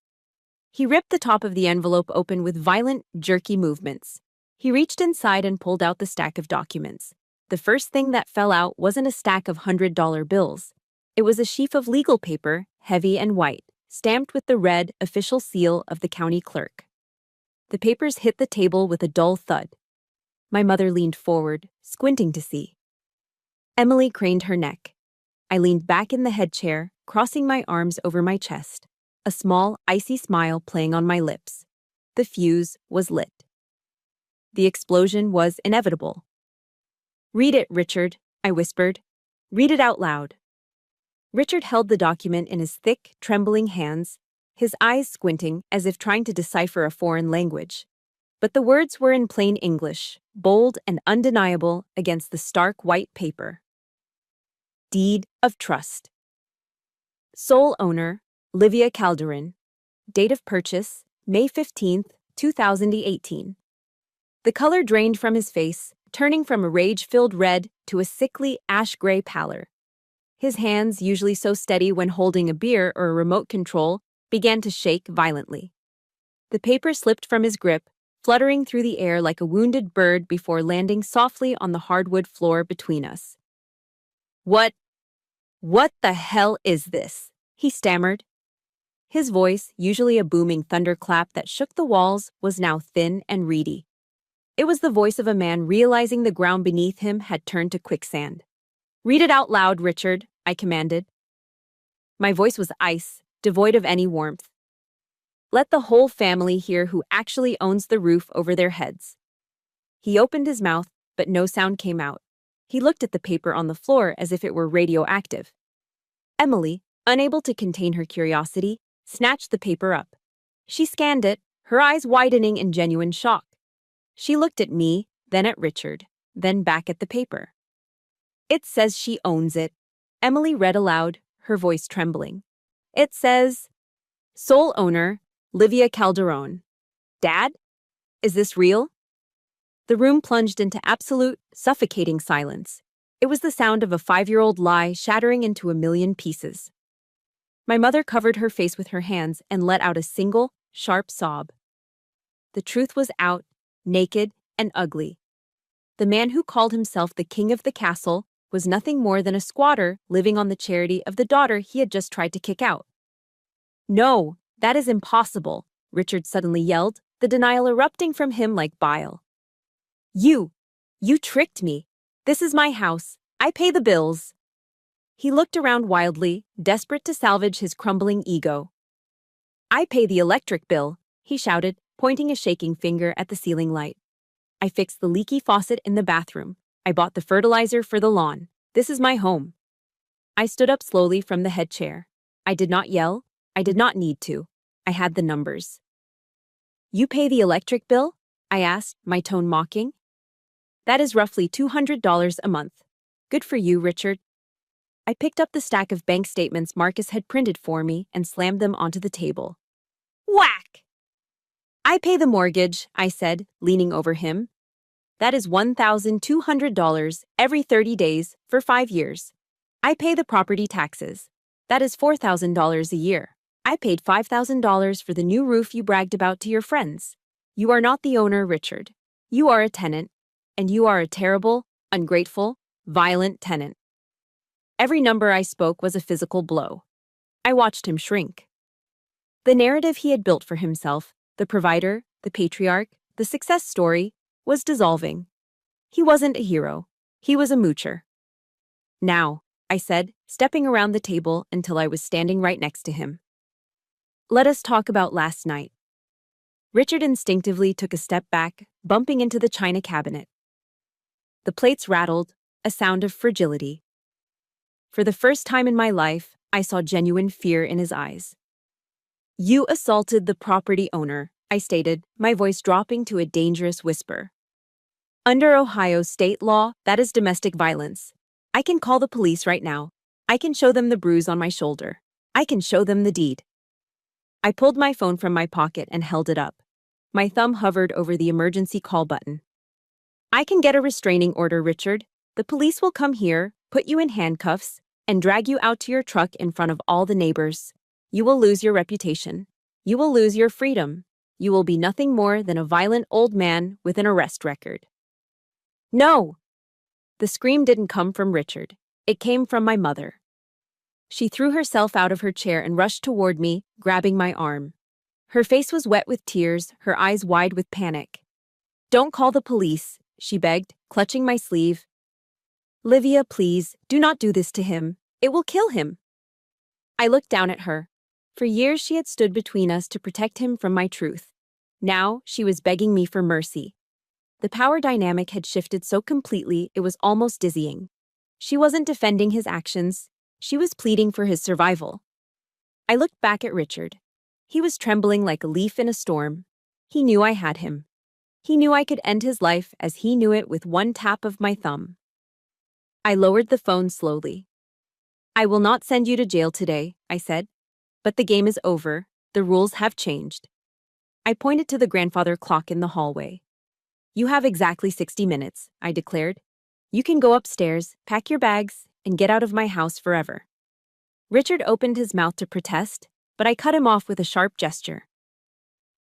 He ripped the top of the envelope open with violent, jerky movements. He reached inside and pulled out the stack of documents. The first thing that fell out wasn't a stack of $100 bills. It was a sheaf of legal paper, heavy and white, stamped with the red, official seal of the county clerk. The papers hit the table with a dull thud. My mother leaned forward, squinting to see. Emily craned her neck. I leaned back in the head chair, crossing my arms over my chest, a small, icy smile playing on my lips. The fuse was lit. The explosion was inevitable. "Read it, Richard," I whispered. "Read it out loud." Richard held the document in his thick, trembling hands, his eyes squinting as if trying to decipher a foreign language. But the words were in plain English, bold and undeniable against the stark white paper. Deed of trust. Sole owner, Livia Calderon. Date of purchase, May 15th, 2018. The color drained from his face, turning from a rage-filled red to a sickly ash-gray pallor. His hands, usually so steady when holding a beer or a remote control, began to shake violently. The paper slipped from his grip, fluttering through the air like a wounded bird before landing softly on the hardwood floor between us. What the hell is this?" he stammered. His voice, usually a booming thunderclap that shook the walls, was now thin and reedy. It was the voice of a man realizing the ground beneath him had turned to quicksand. "Read it out loud, Richard," I commanded. My voice was ice, devoid of any warmth. "Let the whole family hear who actually owns the roof over their heads." He opened his mouth, but no sound came out. He looked at the paper on the floor as if it were radioactive. Emily, unable to contain her curiosity, snatched the paper up. She scanned it, her eyes widening in genuine shock. She looked at me, then at Richard, then back at the paper. "It says she owns it," Emily read aloud, her voice trembling. "It says, sole owner, Livia Calderon. Dad? Is this real?" The room plunged into absolute, suffocating silence. It was the sound of a 5-year-old lie shattering into a million pieces. My mother covered her face with her hands and let out a single, sharp sob. The truth was out, naked and ugly. The man who called himself the king of the castle was nothing more than a squatter living on the charity of the daughter he had just tried to kick out. "No, that is impossible," Richard suddenly yelled, the denial erupting from him like bile. You tricked me. This is my house. I pay the bills." He looked around wildly, desperate to salvage his crumbling ego. "I pay the electric bill," he shouted, pointing a shaking finger at the ceiling light. "I fixed the leaky faucet in the bathroom. I bought the fertilizer for the lawn. This is my home." I stood up slowly from the head chair. I did not yell. I did not need to. I had the numbers. "You pay the electric bill?" I asked, my tone mocking. "That is roughly $200 a month. Good for you, Richard." I picked up the stack of bank statements Marcus had printed for me and slammed them onto the table. Whack! "I pay the mortgage," I said, leaning over him. "That is $1,200 every 30 days for 5 years. I pay the property taxes. That is $4,000 a year. I paid $5,000 for the new roof you bragged about to your friends. You are not the owner, Richard. You are a tenant, and you are a terrible, ungrateful, violent tenant." Every number I spoke was a physical blow. I watched him shrink. The narrative he had built for himself, the provider, the patriarch, the success story, was dissolving. He wasn't a hero. He was a moocher. "Now," I said, stepping around the table until I was standing right next to him. "Let us talk about last night." Richard instinctively took a step back, bumping into the china cabinet. The plates rattled, a sound of fragility. For the first time in my life, I saw genuine fear in his eyes. "You assaulted the property owner," I stated, my voice dropping to a dangerous whisper. "Under Ohio state law, that is domestic violence. I can call the police right now. I can show them the bruise on my shoulder. I can show them the deed." I pulled my phone from my pocket and held it up. My thumb hovered over the emergency call button. "I can get a restraining order, Richard. The police will come here, put you in handcuffs, and drag you out to your truck in front of all the neighbors. You will lose your reputation. You will lose your freedom. You will be nothing more than a violent old man with an arrest record." "No!" The scream didn't come from Richard. It came from my mother. She threw herself out of her chair and rushed toward me, grabbing my arm. Her face was wet with tears, her eyes wide with panic. "Don't call the police," she begged, clutching my sleeve. "Livia, please, do not do this to him. It will kill him." I looked down at her. For years she had stood between us to protect him from my truth. Now she was begging me for mercy. The power dynamic had shifted so completely it was almost dizzying. She wasn't defending his actions. She was pleading for his survival. I looked back at Richard. He was trembling like a leaf in a storm. He knew I had him. He knew I could end his life as he knew it with one tap of my thumb. I lowered the phone slowly. "I will not send you to jail today," I said. "But the game is over. The rules have changed." I pointed to the grandfather clock in the hallway. "You have exactly 60 minutes, I declared. "You can go upstairs, pack your bags, and get out of my house forever. Richard opened his mouth to protest, but I cut him off with a sharp gesture.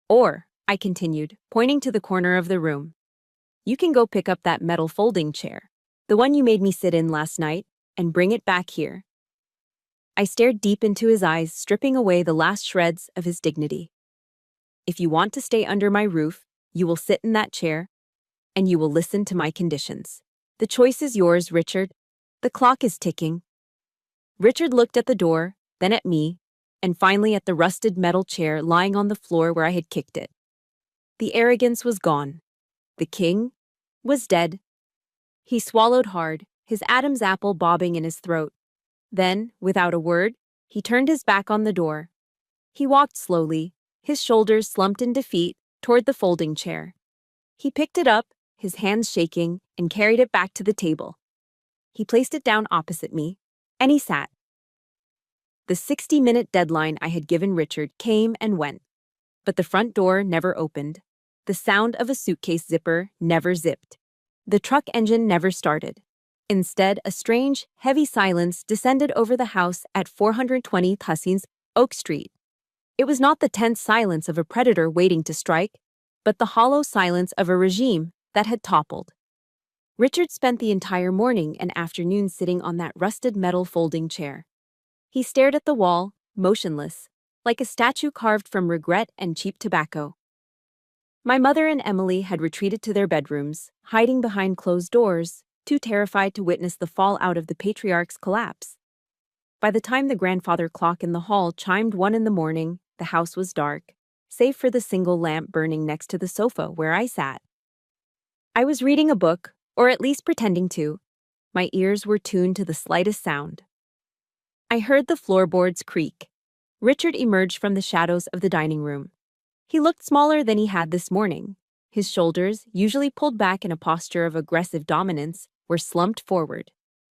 Or, I continued, pointing to the corner of the room, you can go pick up that metal folding chair, the one you made me sit in last night, and bring it back here. I stared deep into his eyes, stripping away the last shreds of his dignity. If you want to stay under my roof, you will sit in that chair, and you will listen to my conditions. The choice is yours, Richard. The clock is ticking. Richard looked at the door, then at me, and finally at the rusted metal chair lying on the floor where I had kicked it. The arrogance was gone. The king was dead. He swallowed hard, his Adam's apple bobbing in his throat. Then, without a word, he turned his back on the door. He walked slowly, his shoulders slumped in defeat, toward the folding chair. He picked it up, his hands shaking, and carried it back to the table. He placed it down opposite me, and he sat. The 60-minute deadline I had given Richard came and went, but the front door never opened. The sound of a suitcase zipper never zipped. The truck engine never started. Instead, a strange, heavy silence descended over the house at 420 Hussines Oak Street. It was not the tense silence of a predator waiting to strike, but the hollow silence of a regime that had toppled. Richard spent the entire morning and afternoon sitting on that rusted metal folding chair. He stared at the wall, motionless, like a statue carved from regret and cheap tobacco. My mother and Emily had retreated to their bedrooms, hiding behind closed doors, too terrified to witness the fallout of the patriarch's collapse. By the time the grandfather clock in the hall chimed 1 in the morning, the house was dark, save for the single lamp burning next to the sofa where I sat. I was reading a book, or at least pretending to. My ears were tuned to the slightest sound. I heard the floorboards creak. Richard emerged from the shadows of the dining room. He looked smaller than he had this morning. His shoulders, usually pulled back in a posture of aggressive dominance, were slumped forward.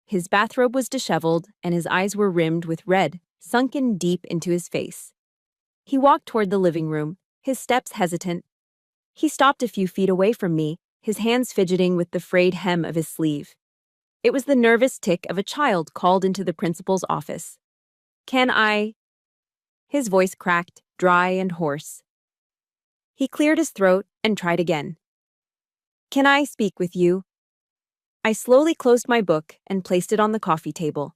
His bathrobe was disheveled, and his eyes were rimmed with red, sunken deep into his face. He walked toward the living room, his steps hesitant. He stopped a few feet away from me, his hands fidgeting with the frayed hem of his sleeve. It was the nervous tick of a child called into the principal's office. "Can I?" His voice cracked, dry and hoarse. He cleared his throat and tried again. "Can I speak with you?" I slowly closed my book and placed it on the coffee table.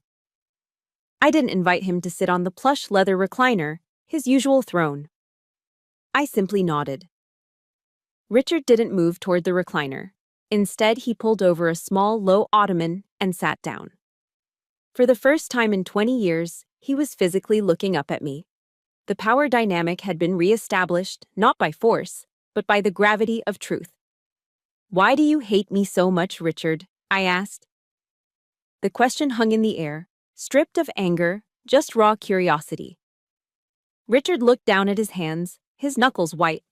I didn't invite him to sit on the plush leather recliner, his usual throne. I simply nodded. Richard didn't move toward the recliner. Instead, he pulled over a small, low ottoman and sat down. For the first time in 20 years, he was physically looking up at me. The power dynamic had been re-established, not by force, but by the gravity of truth. "Why do you hate me so much, Richard?" I asked. The question hung in the air, stripped of anger, just raw curiosity. Richard looked down at his hands, his knuckles white.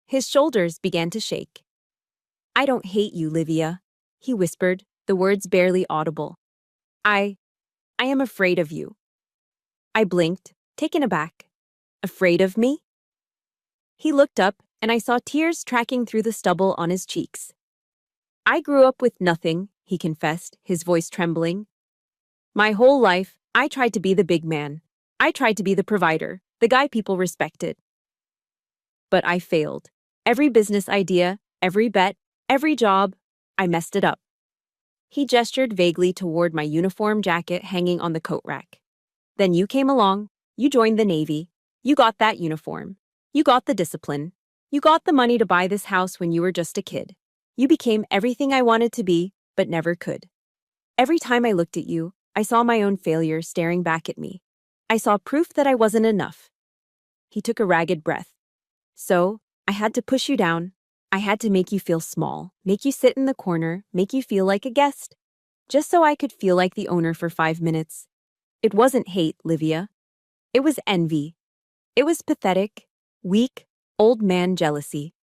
His shoulders began to shake. "I don't hate you, Livia," he whispered, the words barely audible. I am afraid of you." I blinked, taken aback. "Afraid of me?" He looked up, and I saw tears tracking through the stubble on his cheeks. "I grew up with nothing," he confessed, his voice trembling. "My whole life, I tried to be the big man. I tried to be the provider, the guy people respected. But I failed. Every business idea, every bet, every job, I messed it up." He gestured vaguely toward my uniform jacket hanging on the coat rack. "Then you came along, you joined the Navy, you got that uniform, you got the discipline, you got the money to buy this house when you were just a kid. You became everything I wanted to be, but never could. Every time I looked at you, I saw my own failure staring back at me. I saw proof that I wasn't enough." He took a ragged breath. "So, I had to push you down. I had to make you feel small, make you sit in the corner, make you feel like a guest. Just so I could feel like the owner for 5 minutes. It wasn't hate, Livia. It was envy. It was pathetic, weak, old man jealousy.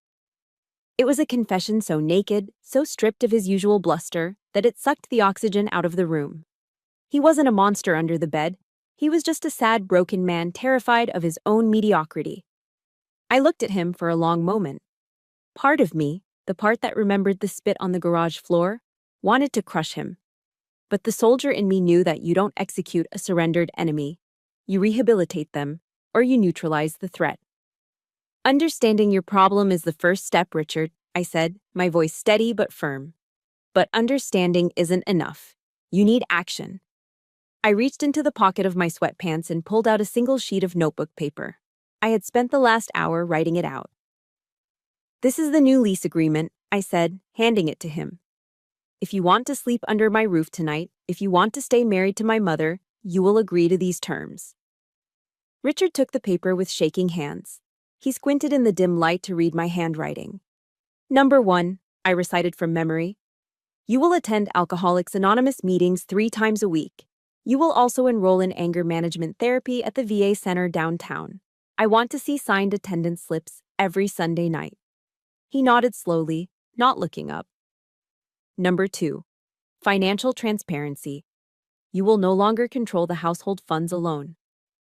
It was a confession so naked, so stripped of his usual bluster, that it sucked the oxygen out of the room. He wasn't a monster under the bed. He was just a sad, broken man terrified of his own mediocrity. I looked at him for a long moment. Part of me, the part that remembered the spit on the garage floor, wanted to crush him. But the soldier in me knew that you don't execute a surrendered enemy. You rehabilitate them, or you neutralize the threat. Understanding your problem is the first step, Richard, I said, my voice steady but firm. But understanding isn't enough. You need action. I reached into the pocket of my sweatpants and pulled out a single sheet of notebook paper. I had spent the last hour writing it out. This is the new lease agreement, I said, handing it to him. If you want to sleep under my roof tonight, if you want to stay married to my mother, you will agree to these terms. Richard took the paper with shaking hands. He squinted in the dim light to read my handwriting. Number 1, I recited from memory. You will attend Alcoholics Anonymous meetings 3 times a week. You will also enroll in anger management therapy at the VA Center downtown. I want to see signed attendance slips every Sunday night. He nodded slowly, not looking up. Number 2, financial transparency. You will no longer control the household funds alone.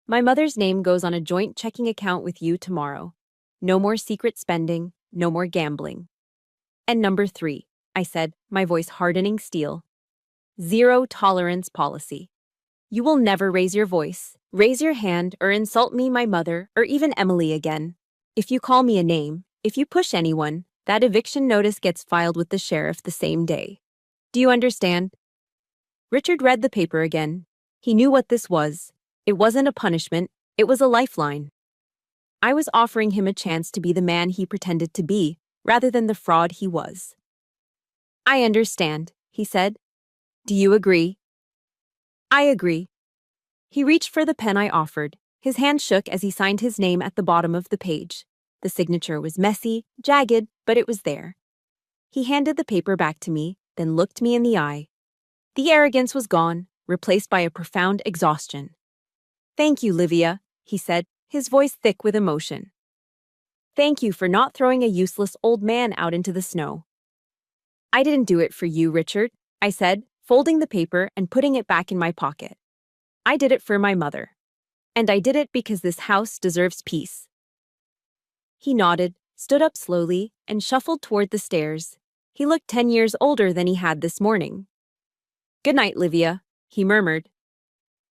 My mother's name goes on a joint checking account with you tomorrow. No more secret spending, no more gambling. And number 3, I said, my voice hardening steel. Zero tolerance policy. You will never raise your voice, raise your hand, or insult me, my mother, or even Emily again. If you call me a name, if you push anyone, that eviction notice gets filed with the sheriff the same day. Do you understand? Richard read the paper again. He knew what this was. It wasn't a punishment, it was a lifeline. I was offering him a chance to be the man he pretended to be, rather than the fraud he was. I understand, he said. Do you agree? I agree. He reached for the pen I offered. His hand shook as he signed his name at the bottom of the page. The signature was messy, jagged, but it was there. He handed the paper back to me, then looked me in the eye. The arrogance was gone, replaced by a profound exhaustion. Thank you, Livia, he said, his voice thick with emotion. Thank you for not throwing a useless old man out into the snow. I didn't do it for you, Richard, I said, folding the paper and putting it back in my pocket. I did it for my mother. And I did it because this house deserves peace. He nodded, stood up slowly, and shuffled toward the stairs. He looked 10 years older than he had this morning. Good night, Livia, he murmured.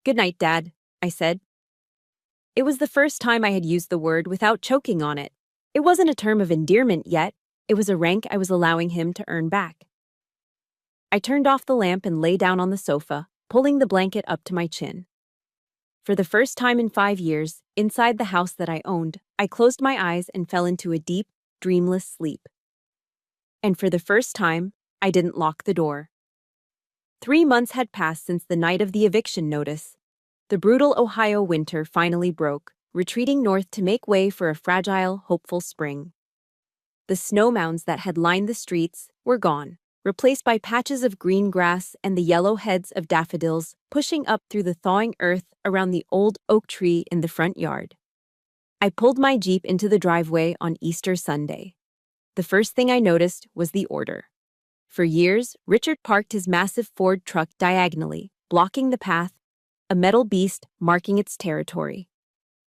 Good night, Dad, I said. It was the first time I had used the word without choking on it. It wasn't a term of endearment yet. It was a rank I was allowing him to earn back. I turned off the lamp and lay down on the sofa, pulling the blanket up to my chin. For the first time in 5 years, inside the house that I owned, I closed my eyes and fell into a deep, dreamless sleep. And for the first time, I didn't lock the door. 3 months had passed since the night of the eviction notice. The brutal Ohio winter finally broke, retreating north to make way for a fragile, hopeful spring. The snow mounds that had lined the streets were gone, replaced by patches of green grass and the yellow heads of daffodils pushing up through the thawing earth around the old oak tree in the front yard. I pulled my Jeep into the driveway on Easter Sunday. The first thing I noticed was the order. For years, Richard parked his massive Ford truck diagonally, blocking the path, a metal beast marking its territory.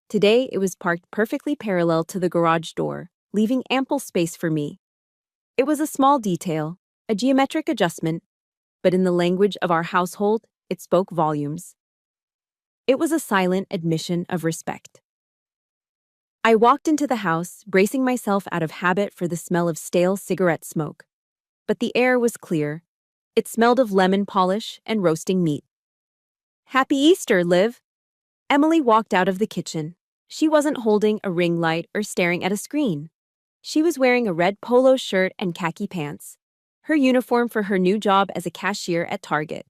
Today, it was parked perfectly parallel to the garage door, leaving ample space for me. It was a small detail, a geometric adjustment, but in the language of our household, it spoke volumes. It was a silent admission of respect. I walked into the house, bracing myself out of habit for the smell of stale cigarette smoke. But the air was clear. It smelled of lemon polish and roasting meat. Happy Easter, Liv! Emily walked out of the kitchen. She wasn't holding a ring light or staring at a screen. She was wearing a red polo shirt and khaki pants, her uniform for her new job as a cashier at Target.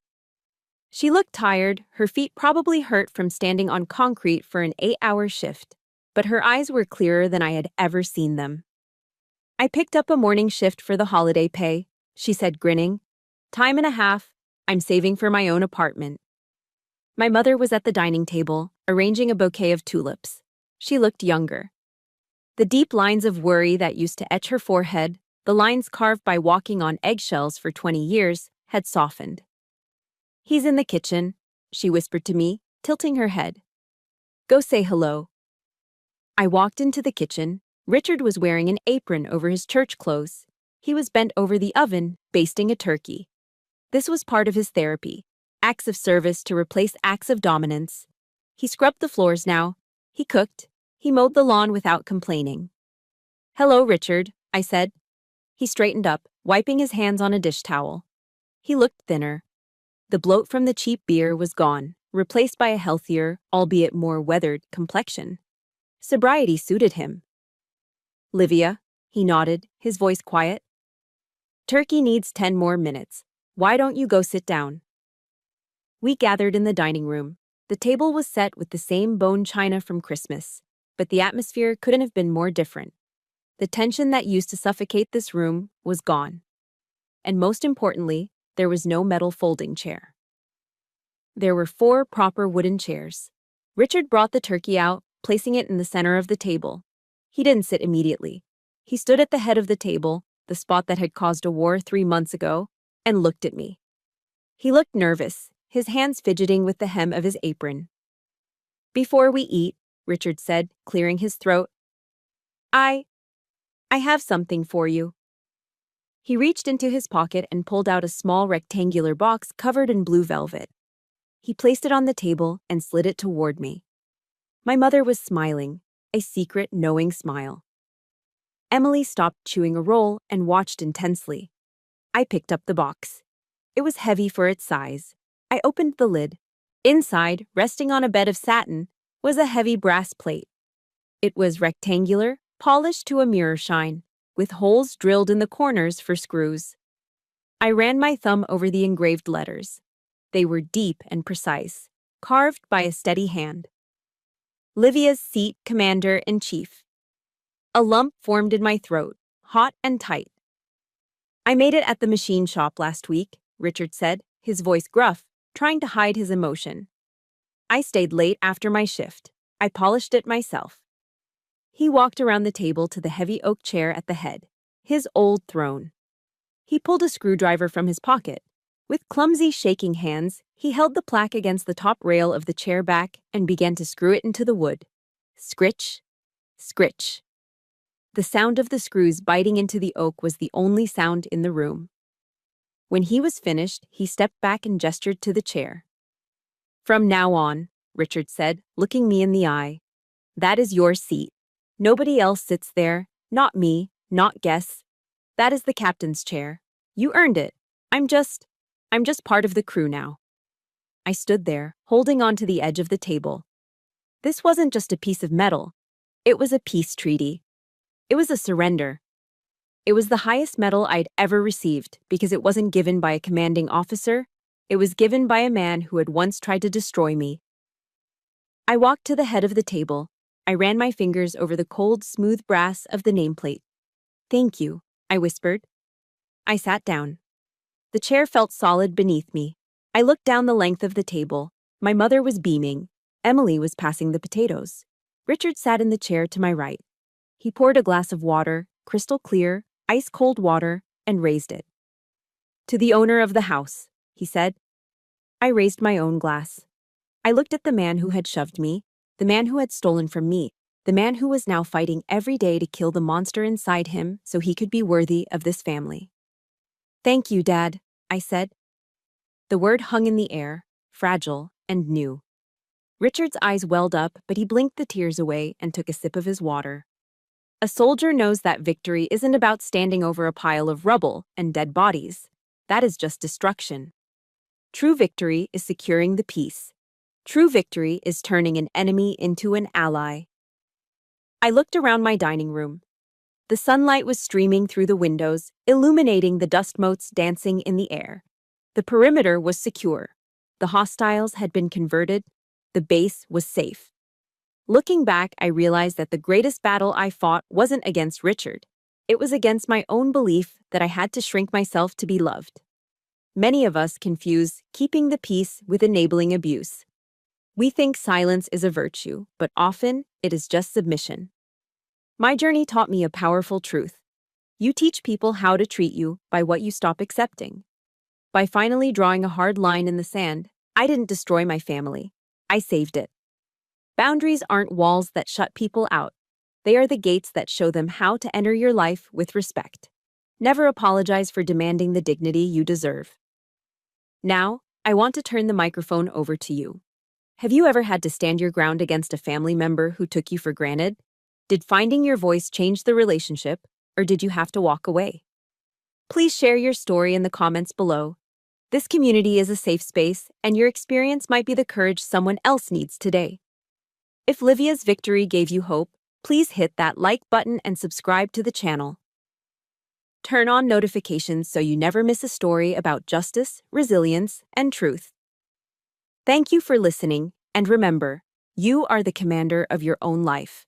She looked tired, her feet probably hurt from standing on concrete for an 8-hour shift, but her eyes were clearer than I had ever seen them. I picked up a morning shift for the holiday pay, she said, grinning. Time and a half, I'm saving for my own apartment. My mother was at the dining table, arranging a bouquet of tulips. She looked younger. The deep lines of worry that used to etch her forehead, the lines carved by walking on eggshells for 20 years, had softened. He's in the kitchen, she whispered to me, tilting her head. Go say hello. I walked into the kitchen. Richard was wearing an apron over his church clothes. He was bent over the oven, basting a turkey. This was part of his therapy, Acts of service to replace acts of dominance. He scrubbed the floors now. He cooked. He mowed the lawn without complaining. "Hello, Richard," I said. He straightened up, wiping his hands on a dish towel. He looked thinner. The bloat from the cheap beer was gone, replaced by a healthier, albeit more weathered, complexion. Sobriety suited him. "Livia," he nodded, his voice quiet. "Turkey needs 10 more minutes. Why don't you go sit down?" We gathered in the dining room. The table was set with the same bone china from Christmas, but the atmosphere couldn't have been more different. The tension that used to suffocate this room was gone. And most importantly, there was no metal folding chair. There were 4 proper wooden chairs. Richard brought the turkey out, placing it in the center of the table. He didn't sit immediately. He stood at the head of the table, the spot that had caused a war 3 months ago, and looked at me. He looked nervous, his hands fidgeting with the hem of his apron. "Before we eat," Richard said, clearing his throat, I have something for you." He reached into his pocket and pulled out a small rectangular box covered in blue velvet. He placed it on the table and slid it toward me. My mother was smiling, a secret, knowing smile. Emily stopped chewing a roll and watched intensely. I picked up the box. It was heavy for its size. I opened the lid. Inside, resting on a bed of satin, was a heavy brass plate. It was rectangular, polished to a mirror shine, with holes drilled in the corners for screws. I ran my thumb over the engraved letters. They were deep and precise, carved by a steady hand. "Livia's seat, Commander-in-Chief." A lump formed in my throat, hot and tight. "I made it at the machine shop last week," Richard said, his voice gruff, trying to hide his emotion. "I stayed late after my shift. I polished it myself." He walked around the table to the heavy oak chair at the head, his old throne. He pulled a screwdriver from his pocket. With clumsy, shaking hands, he held the plaque against the top rail of the chair back and began to screw it into the wood. Scritch, scritch. The sound of the screws biting into the oak was the only sound in the room. When he was finished, he stepped back and gestured to the chair. "From now on," Richard said, looking me in the eye, "that is your seat. Nobody else sits there, not me, not guests. That is the captain's chair. You earned it. I'm just part of the crew now." I stood there, holding on to the edge of the table. This wasn't just a piece of metal. It was a peace treaty. It was a surrender. It was the highest medal I'd ever received because it wasn't given by a commanding officer. It was given by a man who had once tried to destroy me. I walked to the head of the table. I ran my fingers over the cold, smooth brass of the nameplate. "Thank you," I whispered. I sat down. The chair felt solid beneath me. I looked down the length of the table. My mother was beaming. Emily was passing the potatoes. Richard sat in the chair to my right. He poured a glass of water, crystal clear, ice-cold water, and raised it. "To the owner of the house," he said. I raised my own glass. I looked at the man who had shoved me, the man who had stolen from me, the man who was now fighting every day to kill the monster inside him so he could be worthy of this family. "Thank you, Dad," I said. The word hung in the air, fragile and new. Richard's eyes welled up, but he blinked the tears away and took a sip of his water. A soldier knows that victory isn't about standing over a pile of rubble and dead bodies. That is just destruction. True victory is securing the peace. True victory is turning an enemy into an ally. I looked around my dining room. The sunlight was streaming through the windows, illuminating the dust motes dancing in the air. The perimeter was secure. The hostiles had been converted. The base was safe. Looking back, I realized that the greatest battle I fought wasn't against Richard. It was against my own belief that I had to shrink myself to be loved. Many of us confuse keeping the peace with enabling abuse. We think silence is a virtue, but often it is just submission. My journey taught me a powerful truth. You teach people how to treat you by what you stop accepting. By finally drawing a hard line in the sand, I didn't destroy my family. I saved it. Boundaries aren't walls that shut people out. They are the gates that show them how to enter your life with respect. Never apologize for demanding the dignity you deserve. Now, I want to turn the microphone over to you. Have you ever had to stand your ground against a family member who took you for granted? Did finding your voice change the relationship, or did you have to walk away? Please share your story in the comments below. This community is a safe space, and your experience might be the courage someone else needs today. If Livia's victory gave you hope, please hit that like button and subscribe to the channel. Turn on notifications so you never miss a story about justice, resilience, and truth. Thank you for listening, and remember, you are the commander of your own life.